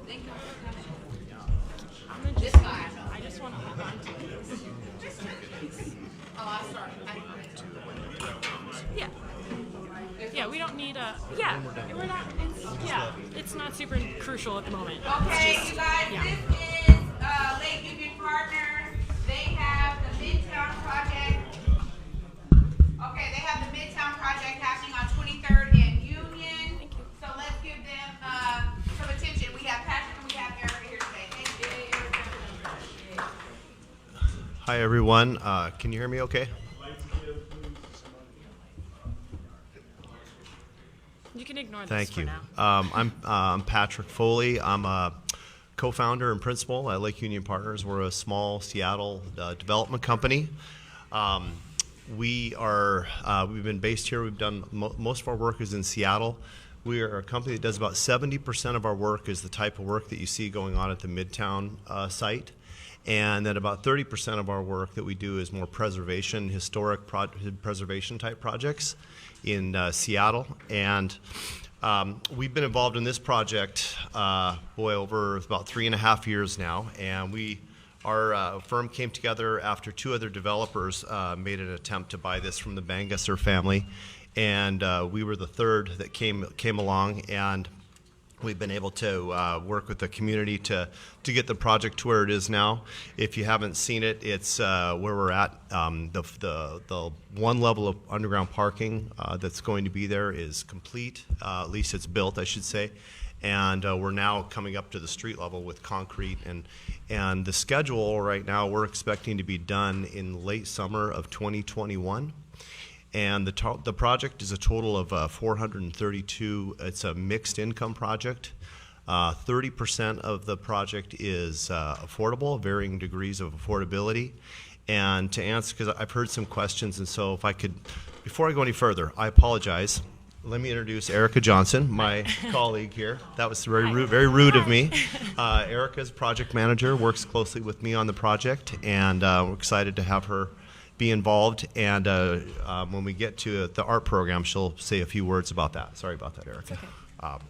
N: Thank you for coming. This guy, I just want to hold on to it. Oh, I'll start.
C: Yeah. Yeah, we don't need a. Yeah, we're not. It's not super crucial at the moment.
N: Okay,
C: It's just,
N: you guys,
C: yeah.
N: this is Lake Union Partners. They have the Midtown Project. Okay, they have the Midtown Project happening on 23rd and Union. Thank you. So let's give them some attention. We have Patrick and we have Erica here today. Thank you.
S: Hi, everyone. Can you hear me okay?
C: You can ignore this
S: Thank
C: for
S: you.
C: now.
S: I'm Patrick Foley. I'm a co-founder and principal at Lake Union Partners. We're a small Seattle development company. We've been based here. We've done most of our work is in Seattle. We are a company that does about 70% of our work is the type of work that you see going on at the Midtown site. And then about 30% of our work that we do is more preservation, historic preservation type projects in Seattle. And we've been involved in this project, over about 3.5 years now. And our firm came together after 2 other developers made an attempt to buy this from the Bangasser family. And we were the third that came along, and we've been able to work with the community to get the project to where it is now. If you haven't seen it, it's where we're at. The one level of underground parking that's going to be there is complete. At least it's built, I should say. And we're now coming up to the street level with concrete. And the schedule right now, we're expecting to be done in late summer of 2021. And the project is a total of 432. It's a mixed income project. 30% of the project is affordable, varying degrees of affordability. And to answer, because I've heard some questions, and so if I could, before I go any further, I apologize. Let me introduce Erica Johnson, my colleague here. That was very rude of me. Erica's project manager, works closely with me on the project, and we're excited to have her be involved, and when we get to the art program, she'll say a few words about that. Sorry about that, Erica. Okay.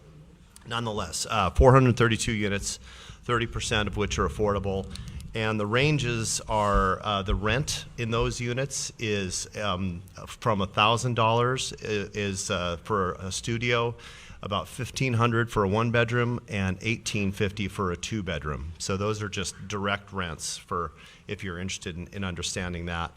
S: Nonetheless, 432 units, 30% of which are affordable, and the ranges are the rent in those units is from $1,000 is for a studio, about $1,500 for a 1-bedroom, and $1,850 for a 2-bedroom. So those are just direct rents for if you're interested in understanding that.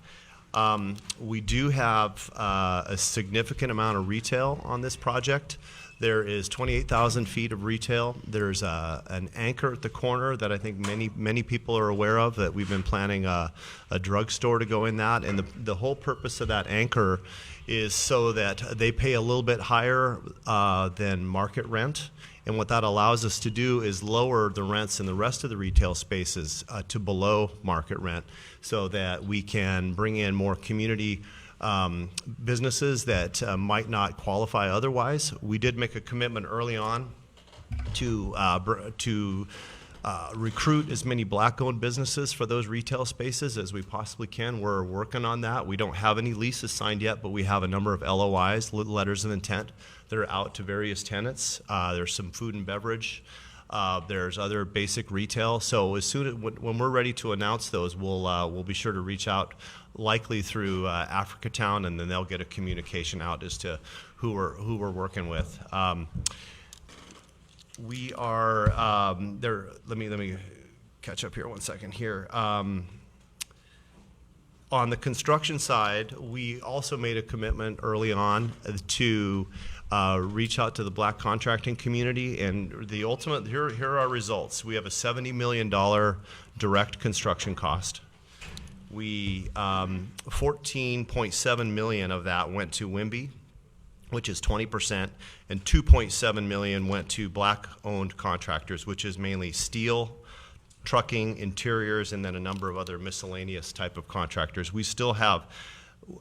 S: We do have a significant amount of retail on this project. There is 28,000 feet of retail. There's an anchor at the corner that I think many people are aware of, that we've been planning a drugstore to go in that. And the whole purpose of that anchor is so that they pay a little bit higher than market rent. And what that allows us to do is lower the rents in the rest of the retail spaces to below market rent, so that we can bring in more community businesses that might not qualify otherwise. We did make a commitment early on to recruit as many black-owned businesses for those retail spaces as we possibly can. We're working on that. We don't have any leases signed yet, but we have a number of LOIs, letters of intent, that are out to various tenants. There's some food and beverage. There's other basic retail. So as soon as when we're ready to announce those, we'll be sure to reach out, likely through Africatown, and then they'll get a communication out as to who we're working with. We are there. Let me catch up here 1 second here. On the construction side, we also made a commitment early on to reach out to the black contracting community, and the ultimate, here are our results. We have a $70 million direct construction cost. We, 14.7 million of that went to WIMBY, which is 20%, and 2.7 million went to black-owned contractors, which is mainly steel, trucking, interiors, and then a number of other miscellaneous type of contractors. We still have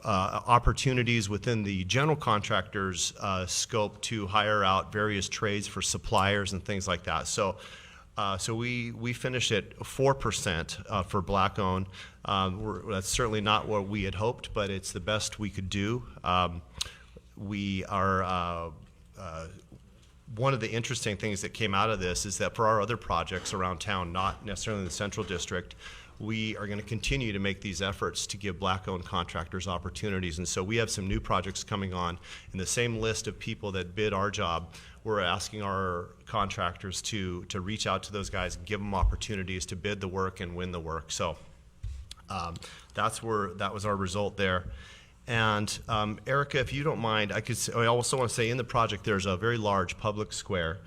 S: opportunities within the general contractors scope to hire out various trades for suppliers and things like that. So we finished at 4% for black-owned. That's certainly not what we had hoped, but it's the best we could do. We are one of the interesting things that came out of this is that for our other projects around town, not necessarily in the Central District, we are going to continue to make these efforts to give black-owned contractors opportunities. And so we have some new projects coming on. In the same list of people that bid our job, we're asking our contractors to reach out to those guys and give them opportunities to bid the work and win the work. So that was our result there. And Erica, if you don't mind, I also want to say in the project there's a very large public square,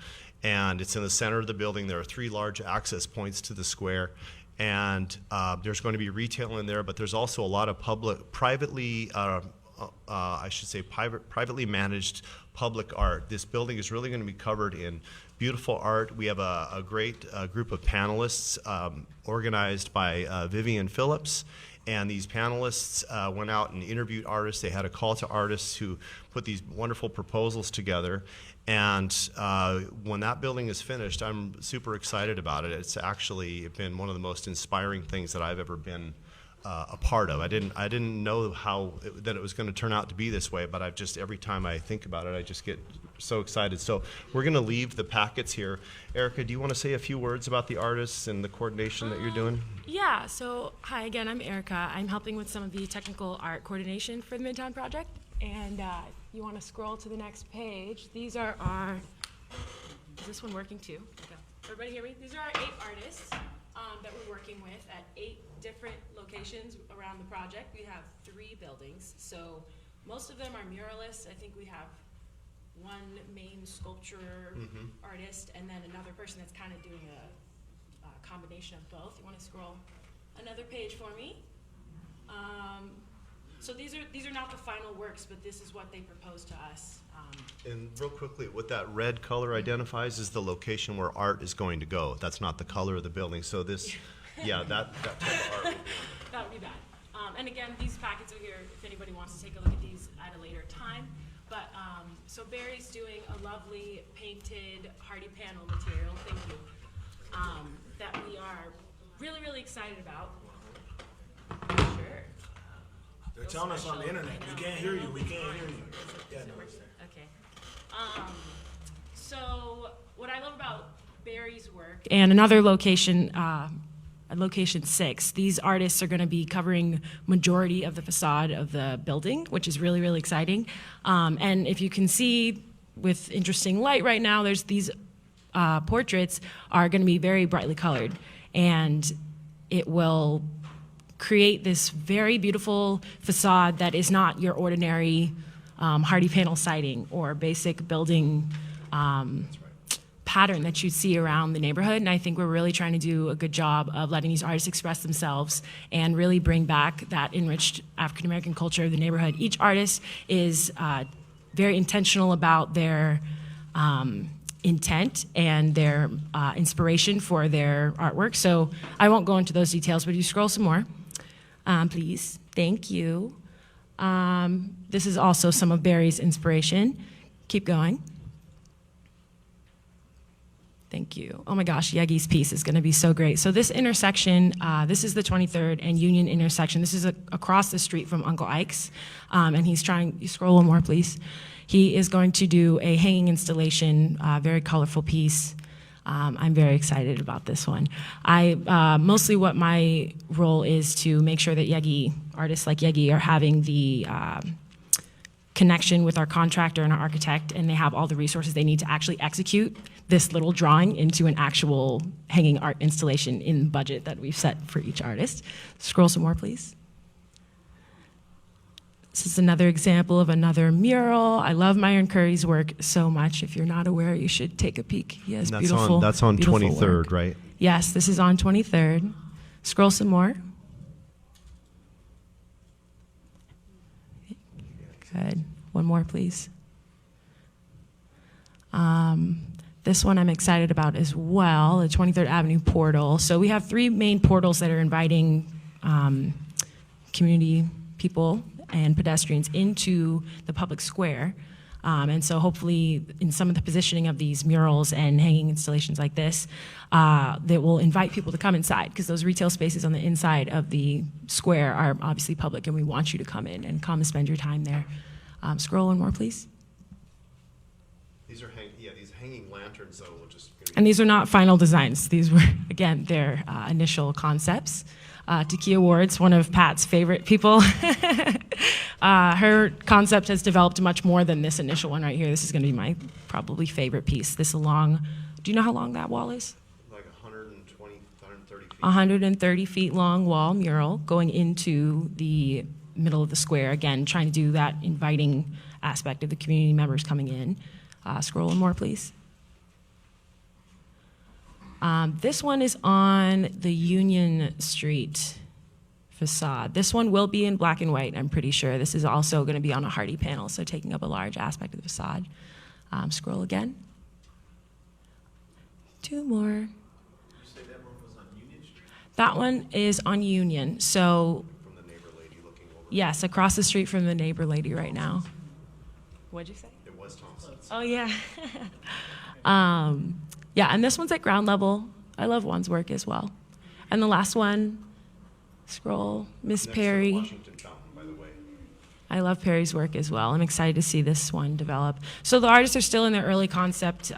S: and it's in the center of the building. There are 3 large access points to the square, and there's going to be retail in there, but there's also a lot of privately managed public art. This building is really going to be covered in beautiful art. We have a great group of panelists organized by Vivian Phillips. And these panelists went out and interviewed artists. They had a call to artists who put these wonderful proposals together. And when that building is finished, I'm super excited about it. It's actually been one of the most inspiring things that I've ever been a part of. I didn't know that it was going to turn out to be this way, but every time I think about it, I just get so excited. So we're going to leave the packets here. Erica, do you want to say a few words about the artists and the coordination that you're doing?
T: Yeah, so hi again, I'm Erica. I'm helping with some of the technical art coordination for the Midtown project. And you want to scroll to the next page. These are our, is this one working too? Okay. Everybody hear me? These are our 8 artists that we're working with at 8 different locations around the project. We have 3 buildings, so most of them are muralists. I think we have one main sculpture artist and then another person that's kind of doing a combination of both. You want to scroll another page for me? So these are not the final works, but this is what they proposed to us.
S: And real quickly, what that red color identifies is the location where art is going to go. That's not the color of the building. So this, yeah, that type of art would be.
T: That would be bad. And again, these packets are here if anybody wants to take a look at these at a later time. But so Barry's doing a lovely painted hardy panel material, thank you, that we are really, really excited about. Sure.
K: They're telling us on the internet, we can't hear you, we can't hear you. Yeah, no.
T: Okay. So what I love about Barry's work and another location, at location 6, these artists are going to be covering majority of the facade of the building, which is really, really exciting. And if you can see with interesting light right now, there's these portraits are going to be very brightly colored, and it will create this very beautiful facade that is not your ordinary hardy panel siding or basic building pattern that you see around the neighborhood. And I think we're really trying to do a good job of letting these artists express themselves and really bring back that enriched African American culture of the neighborhood. Each artist is very intentional about their intent and their inspiration for their artwork. So I won't go into those details, but if you scroll some more, please. Thank you. This is also some of Barry's inspiration. Keep going. Thank you. Oh my gosh, Yegi's piece is going to be so great. So this intersection, this is the 23rd and Union intersection. This is across the street from Uncle Ike's, and he's trying, you scroll a little more, please. He is going to do a hanging installation, very colorful piece. I'm very excited about this one. Mostly what my role is to make sure that Yegi, artists like Yegi, are having the connection with our contractor and our architect, and they have all the resources they need to actually execute this little drawing into an actual hanging art installation in budget that we've set for each artist. Scroll some more, please. This is another example of another mural. I love Myron Curry's work so much. If you're not aware, you should take a peek. He has beautiful,
S: that's on
T: beautiful
S: 23rd,
T: work.
S: right?
T: Yes, this is on 23rd. Scroll some more. Good. One more, please. This one I'm excited about as well, the 23rd Avenue portal. So we have 3 main portals that are inviting community people and pedestrians into the public square. And so hopefully in some of the positioning of these murals and hanging installations like this, that will invite people to come inside, because those retail spaces on the inside of the square are obviously public, and we want you to come in and come and spend your time there. Scroll one more, please.
S: These are these hanging lanterns, though, will just.
T: And these are not final designs. These were, again, their initial concepts. Takia Ward's one of Pat's favorite people. Her concept has developed much more than this initial one right here. This is going to be my probably favorite piece. This long, do you know how long that wall is?
S: Like 120, 130 feet.
T: 130 feet long wall mural going into the middle of the square. Again, trying to do that inviting aspect of the community members coming in. Scroll one more, please. This one is on the Union Street facade. This one will be in black and white, I'm pretty sure. This is also going to be on a hardy panel, so taking up a large aspect of the facade. Scroll again. 2 more.
S: You say that one was on Union Street?
T: That one is on Union. So,
S: From the neighbor lady looking over.
T: yes, across the street from the neighbor lady right now. What'd you say?
S: It was Thompson's.
T: Oh, yeah. Yeah, and this one's at ground level. I love Juan's work as well. And the last one, scroll, Miss
S: Next to the
T: Perry.
S: Washington Fountain, by the way.
T: I love Perry's work as well. I'm excited to see this one develop. So the artists are still in their early concept,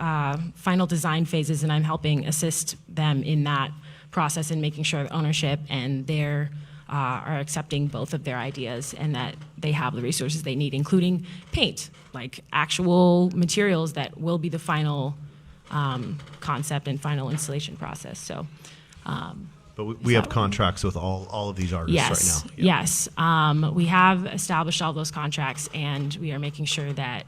T: final design phases, and I'm helping assist them in that process and making sure that ownership and their are accepting both of their ideas and that they have the resources they need, including paint, like actual materials that will be the final concept and final installation process. So,
S: But we have contracts with all of these artists
T: yes,
S: right now. Yeah.
T: Yes, we have established all those contracts, and we are making sure that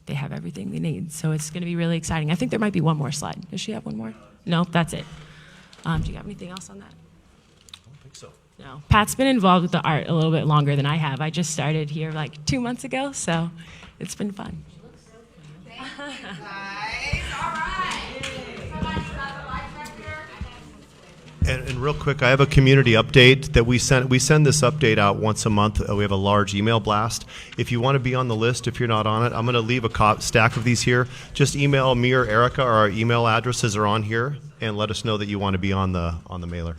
T: they have everything they need. So it's going to be really exciting. I think there might be one more slide. Does she have one more? No, that's it. Do you have anything else on that?
S: I don't think so.
T: No. Pat's been involved with the art a little bit longer than I have. I just started here like 2 months ago, so it's been fun.
N: Thank you, guys. All right. So much about the light vector.
S: And real quick, I have a community update that we send. We send this update out once a month. We have a large email blast. If you want to be on the list, if you're not on it, I'm going to leave a stack of these here. Just email me or Erica. Our email addresses are on here, and let us know that you want to be on the mailer.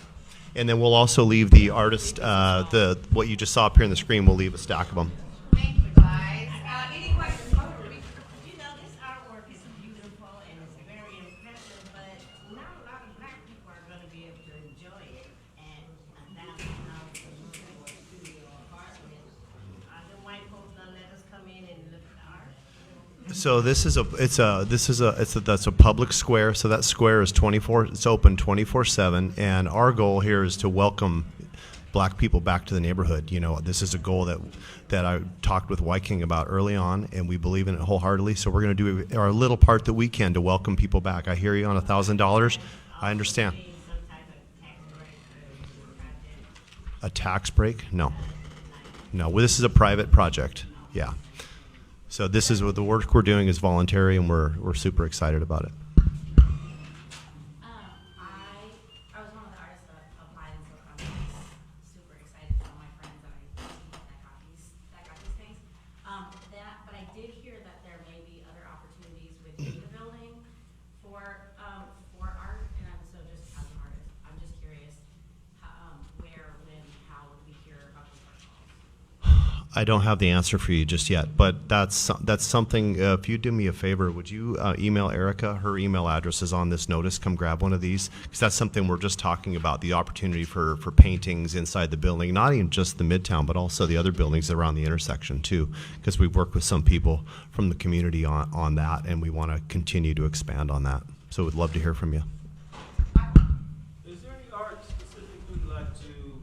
S: And then we'll also leave the artist, what you just saw up here on the screen. We'll leave a stack of them.
N: Thank you, guys. Any questions?
J: You know, this artwork is beautiful and it's very impressive, but not a lot of black people are gonna be able to enjoy it at $1,000 a month for a studio apartment. Are the white folks gonna let us come in and look at the art?
S: So that's a public square. So that square is it's open 24/7, and our goal here is to welcome black people back to the neighborhood. You know, this is a goal that I talked with White King about early on, and we believe in it wholeheartedly. So we're going to do our little part that we can to welcome people back. I hear you on $1,000. I understand. A tax break? No. No, this is a private project. Yeah. So this is what the work we're doing is voluntary, and we're super excited about it.
U: I was one of the artists that applied and so I'm super excited for all my friends that got these things. But I did hear that there may be other opportunities within the building for art, and so just as an artist, I'm just curious where, when, how would we hear about these art calls?
S: I don't have the answer for you just yet, but that's something. If you do me a favor, would you email Erica? Her email address is on this notice. Come grab one of these, because that's something we're just talking about, the opportunity for paintings inside the building, not even just the Midtown, but also the other buildings around the intersection too, because we've worked with some people from the community on that, and we want to continue to expand on that. So we'd love to hear from you.
E: Is there any art specifically like to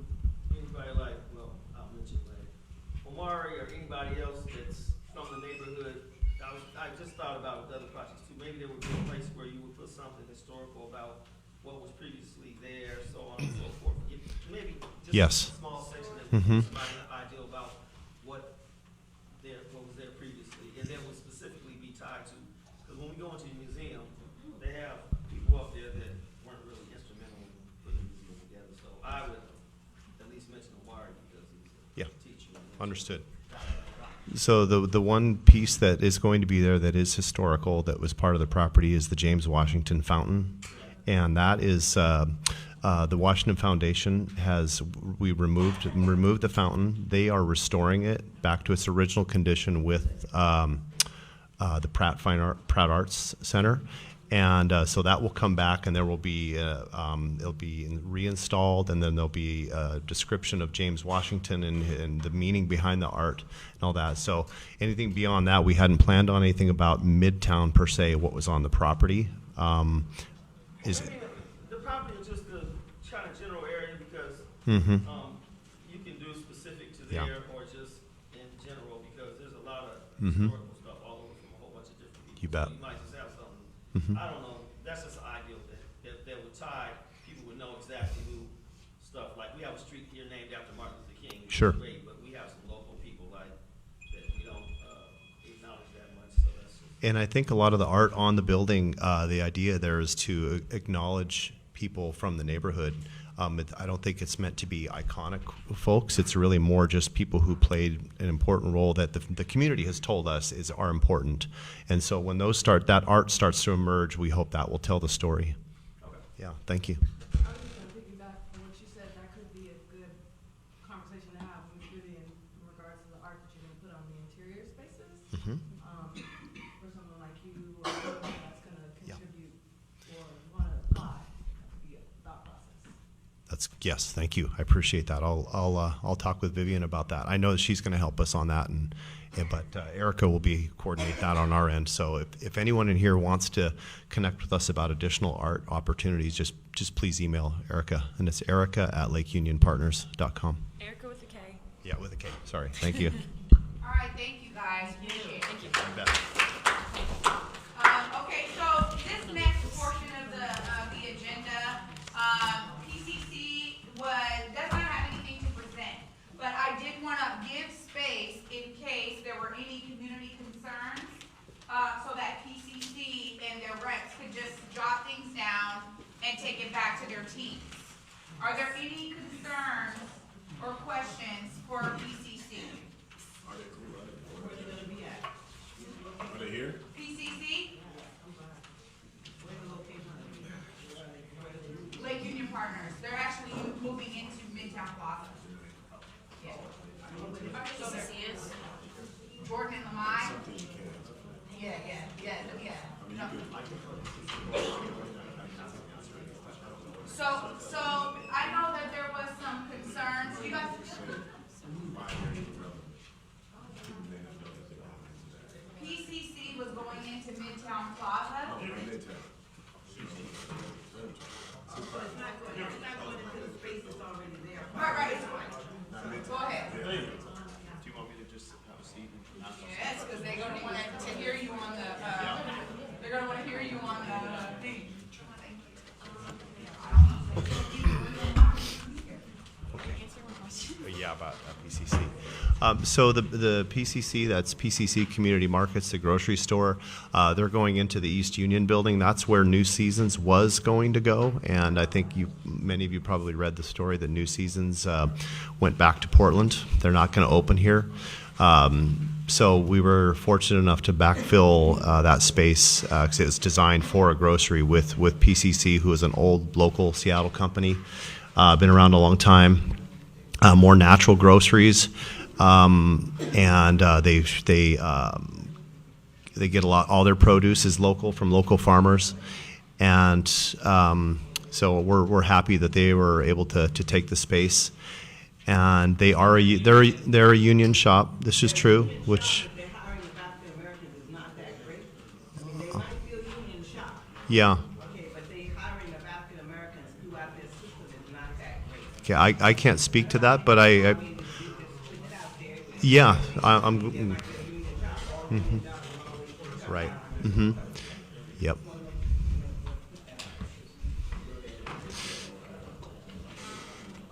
E: anybody like, well, I'll mention like Omari or anybody else that's from the neighborhood? I just thought about other projects too. Maybe there would be a place where you would put something historical about what was previously there, so on and so forth. Maybe just
S: Yes.
E: a small section that would give somebody an idea about what was there previously, and that would specifically be tied to, because when we go into the museum, they have people up there that weren't really instrumental in putting the museum together. So I would at least mention Omari because he's a teacher.
S: Understood. So the one piece that is going to be there that is historical, that was part of the property, is the James Washington Fountain, and that is the Washington Foundation we removed the fountain. They are restoring it back to its original condition with the Pratt Arts Center. And so that will come back, and there will be it'll be reinstalled, and then there'll be a description of James Washington and the meaning behind the art and all that. So anything beyond that, we hadn't planned on anything about Midtown per se, what was on the property.
E: The property is just a kind of general area because you can do specific to there or just in general, because there's a lot of historical stuff all over from a whole bunch of different people.
S: You bet.
E: So you might just have something. I don't know. That's just an ideal that would tie. People would know exactly who stuff. Like we have a street here named after Martin Luther King. Which
S: Sure.
E: is great, but we have some local people like that we don't acknowledge that much. So that's.
S: And I think a lot of the art on the building, the idea there is to acknowledge people from the neighborhood. I don't think it's meant to be iconic folks. It's really more just people who played an important role that the community has told us are important. And so when that art starts to emerge, we hope that will tell the story.
E: Okay.
S: Yeah, thank you.
B: I was just gonna piggyback on what you said. That could be a good conversation to have with Vivian in regards to the art that you're gonna put on the interior spaces. For someone like you, or someone that's gonna contribute or wanna apply, that could be a thought process.
S: Yes, thank you. I appreciate that. I'll talk with Vivian about that. I know that she's going to help us on that, but Erica will coordinate that on our end. So if anyone in here wants to connect with us about additional art opportunities, just please email Erica, and it's erica@lakeunionpartners.com.
T: Erica with a K.
S: Yeah, with a K. Sorry. Thank you.
N: All right, thank you guys. Appreciate it.
T: Thank you.
S: You bet.
N: Okay, so this next portion of the agenda, PCC does not have anything to present, but I did want to give space in case there were any community concerns, so that PCC and their reps could just jot things down and take it back to their teams. Are there any concerns or questions for PCC?
H: Are they here?
N: PCC? Lake Union Partners. They're actually moving into Midtown Plaza. Yeah. PCC is? Jordan and Lamai? Yeah. No. So I know that there was some concerns. You guys. PCC was going into Midtown Plaza. Right, it's fine. Go ahead.
E: Do you want me to just have a seat?
N: Yes, because they're gonna want to hear you on the, they're gonna want to hear you on the thing.
S: Yeah, about PCC. So the PCC, that's PCC Community Markets, the grocery store, they're going into the East Union building. That's where New Seasons was going to go, and I think many of you probably read the story that New Seasons went back to Portland. They're not going to open here. So we were fortunate enough to backfill that space because it was designed for a grocery with PCC, who is an old local Seattle company, been around a long time. More natural groceries. and they get a lot. All their produce is local from local farmers, and so we're happy that they were able to take the space. And they're a union shop. This is true, which. Yeah.
D: Okay, but they hiring of African Americans throughout their system is not that great.
S: Okay, I can't speak to that, but yeah, I'm. Mm-hmm. Right. Mm-hmm. Yep.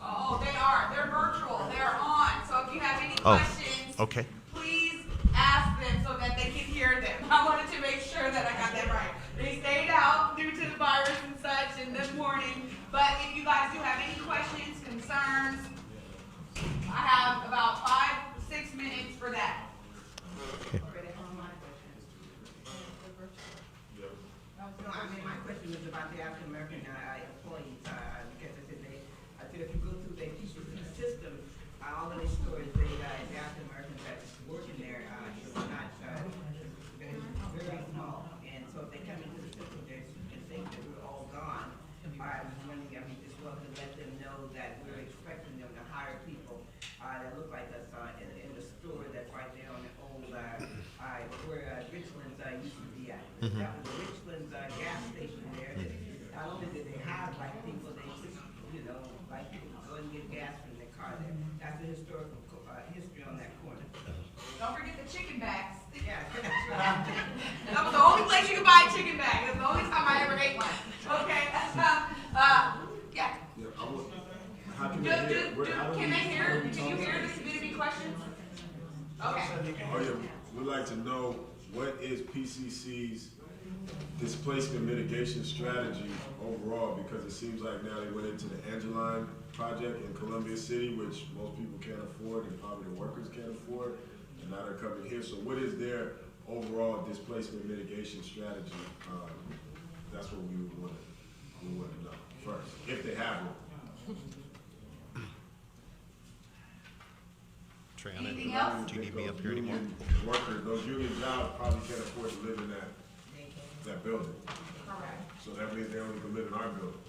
N: Oh, they are. They're virtual. They're on. So if you have any questions,
S: okay.
N: please ask them so that they can hear them. I wanted to make sure that I got that right. They stayed out due to the virus and such in this morning. But if you guys do have any questions, concerns, I have about 5-6 minutes for that.
S: Okay.
D: No, I mean, my question was about the African American employees, because I said if you go through their PCC system, all of the stores, the African Americans that's working there, is not, very small. And so if they come into the system, they can think that we're all gone. I was wondering, just well to let them know that we're expecting them to hire people, that look like us, in the store that's right there on the old, where Richland's, used to be at.
S: Mm-hmm.
D: That was Richland's, gas station there. Not only did they hire black people, they, black people go and get gas from their car there. That's the historical, history on that corner.
N: Don't forget the chicken bags.
D: Yeah.
N: That was the only place you could buy a chicken bag. That's the only time I ever ate one. Okay. Yeah. Can they hear? Can you hear the community questions? Okay.
H: Oh yeah, we'd like to know what is PCC's displacement mitigation strategy overall, because it seems like now they went into the Angeline project in Columbia City, which most people can't afford and probably the workers can't afford, and now they're coming here. So what is their overall displacement mitigation strategy? That's what we would want to know first, if they have one.
N: Anything else?
S: Do you need me up here anymore?
H: Workers, those union jobs probably can't afford to live in that building.
N: Correct.
H: So that means they only can live in our building.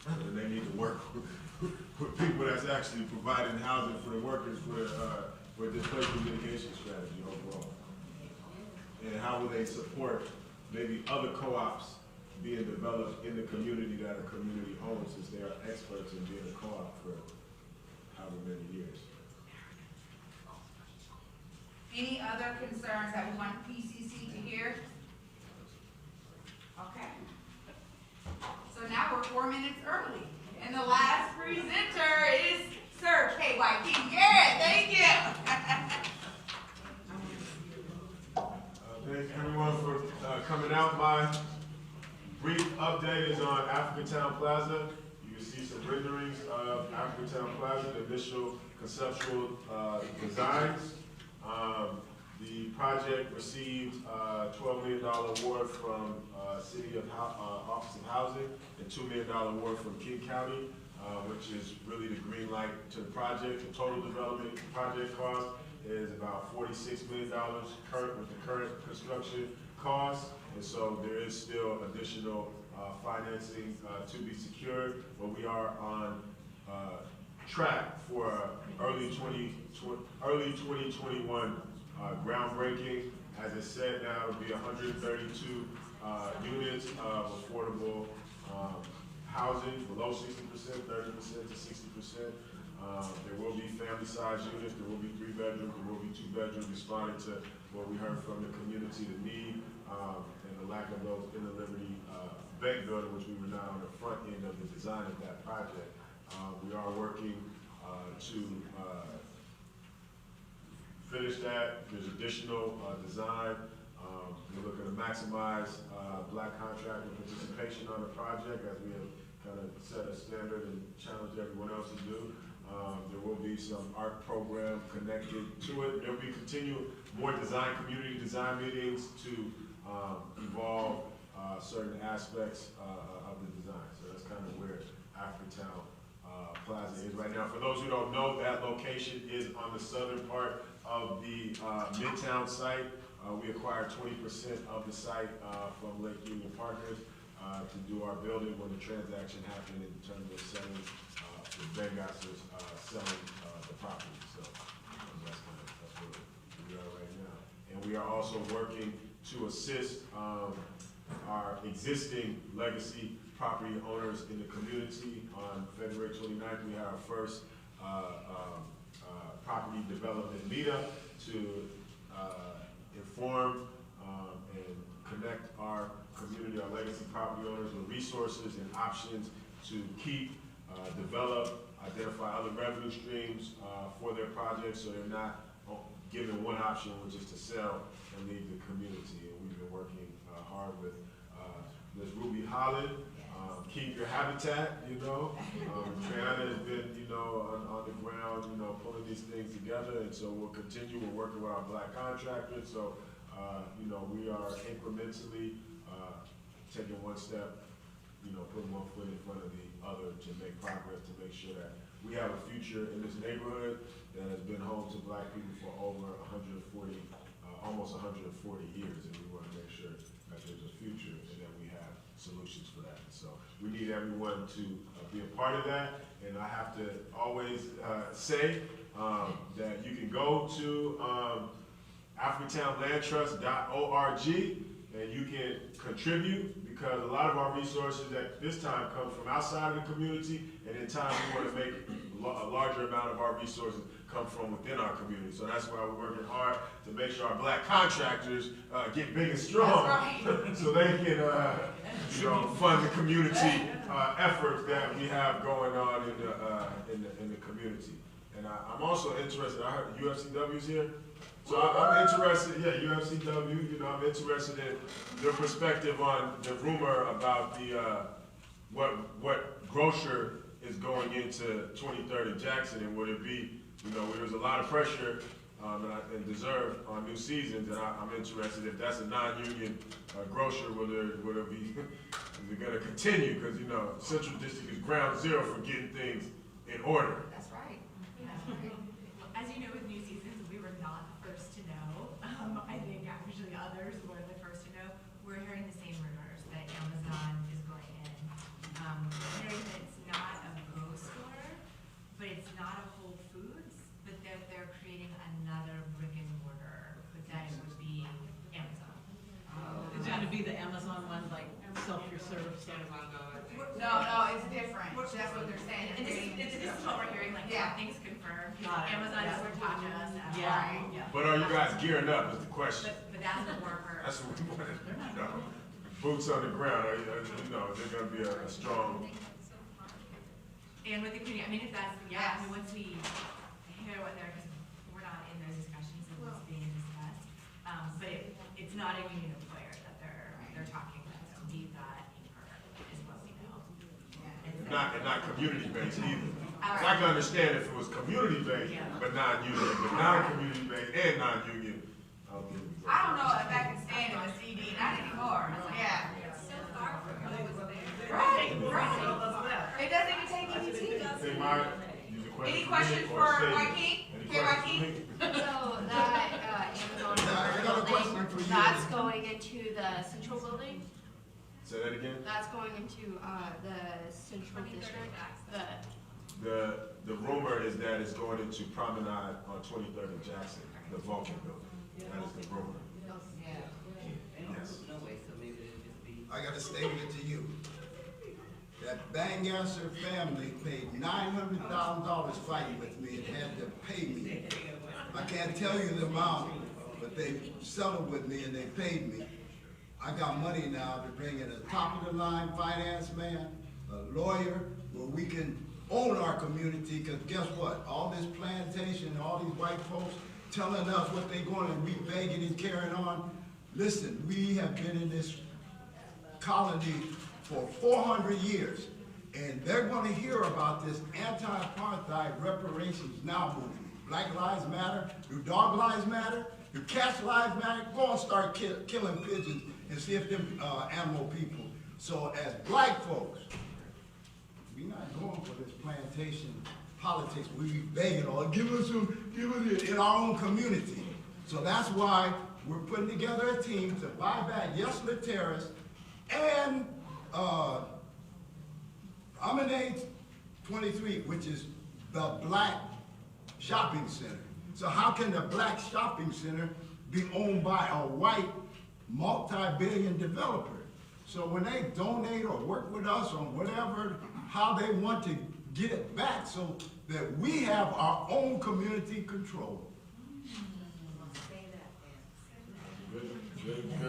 H: And they need to work with people that's actually providing housing for the workers for a displacement mitigation strategy overall. And how will they support maybe other co-ops being developed in the community that are community owned, since they are experts in being a co-op for however many years.
N: Any other concerns that we want PCC to hear? Okay. So now we're 4 minutes early. And the last presenter is Sir K.Y. King Garrett. Thank you.
H: Thanks everyone for coming out. My brief update is on Africatown Plaza. You can see some renderings of Africatown Plaza, the initial conceptual designs. The project received a $12 million award from City of Office of Housing and $2 million award from King County, which is really the green light to the project. The total development project cost is about $46 million with the current construction costs, and so there is still additional financing to be secured, but we are on track for early 2021 groundbreaking. As it said, now it'll be 132 units of affordable housing, below 60%, 30% to 60%. There will be family-sized units, there will be 3 bedrooms, there will be 2 bedrooms, responding to what we heard from the community, the need and the lack of those in the Liberty Bank building, which we were not on the front end of the design of that project. We are working to finish that. There's additional design. We're looking to maximize black contractor participation on the project, as we have kind of set a standard and challenged everyone else to do. There will be some art program connected to it. There will be more community design meetings to evolve certain aspects of the design. So that's kind of where Africatown Plaza is right now. For those who don't know, that location is on the southern part of the Midtown site. We acquired 20% of the site from Lake Union Partners to do our building when the transaction happened in terms of selling, the Vegas selling the property. So that's where we are right now. And we are also working to assist our existing legacy property owners in the community. On February 29th, we had our first property development meetup to inform and connect our community, our legacy property owners with resources and options to keep, develop, identify other revenue streams for their projects, so they're not given one option, which is to sell and leave the community. And we've been working hard with Ms. Ruby Holland. Keep your habitat, you know. Triana has been, you know, on the ground, you know, pulling these things together, and so we'll continue. We're working with our black contractors, so, you know, we are incrementally taking one step, you know, putting one foot in front of the other to make progress, to make sure that we have a future in this neighborhood that has been home to black people for over 140, almost 140 years, and we want to make sure that there's a future and that we have solutions for that. So we need everyone to be a part of that, and I have to always say that you can go to africatownlandtrust.org and you can contribute, because a lot of our resources at this time come from outside of the community, and in time we want to make a larger amount of our resources come from within our community. So that's why we're working hard to make sure our black contractors get big and strong, so they can you know, fund the community efforts that we have going on in the community. And I'm also interested, I heard UFCW's here. So I'm interested, yeah, UFCW, you know, I'm interested in their perspective on the rumor about the, what grocer is going into 23rd and Jackson, and would it be, you know, there's a lot of pressure and deserved on new seasons, and I'm interested if that's a non-union grocer, will it be, is it gonna continue? Because, you know, Central District is ground zero for getting things in order.
I: That's right. As you know, with new seasons, we were not the first to know. I think actually others were the first to know. We're hearing the same rumors that Amazon is going in. Hearing that it's not a Go store, but it's not a Whole Foods, but that they're creating another brick and mortar, but that it would be Amazon.
G: It's going to be the Amazon one, like self-serve stuff.
N: No, it's different. That's what they're saying.
I: And this is what we're hearing, like,
N: Yeah.
I: things confirmed.
G: Got it.
I: Amazon is what talked to us.
G: Yeah.
H: But are you guys gearing up is the question.
I: But that's what we're heard.
H: That's what we want to know. Boots on the ground, you know, they're going to be a strong.
I: And with the community, I mean, if that's, I mean, once we hear what they're, because we're not in those discussions and what's being discussed. But it's not a union employer that they're talking with, to be that anchor is what we know.
H: And not community-based either. I can understand if it was community-based, but non-union, but non-community-based and non-union.
N: I don't know if I can stand in a CD, not anymore. Yeah.
I: It's so far from what was there.
N: Right. It doesn't even take EBT, does it? Any questions for Joaquin? Okay, Joaquin?
V: So that Amazon building, that's going into the central building?
H: Say that again?
V: That's going into the central district,
H: The rumor is that it's going into Promenade on 23rd and Jackson, the Vulcan building. That is the rumor. Yes.
W: I got a statement to you. That Bangasser family paid $900,000 fighting with me and had to pay me. I can't tell you the amount, but they settled with me and they paid me. I got money now to bring in a top-of-the-line finance man, a lawyer, where we can own our community, because guess what? All this plantation, all these white folks telling us what they're going and we begging and carrying on. Listen, we have been in this colony for 400 years, and they're going to hear about this anti-apartheid reparations now movement. Black lives matter, do dog lives matter, do cats lives matter? Go and start killing pigeons and see if them animal people. So as black folks, we're not going for this plantation politics. We be begging, or give us it in our own community. So that's why we're putting together a team to buy back Yesler Terrace and Promenade 23, which is the black shopping center. So how can the black shopping center be owned by a white multi-billion developer? So when they donate or work with us on whatever, how they want to get it back so that we have our own community control.
H: Good, good, good.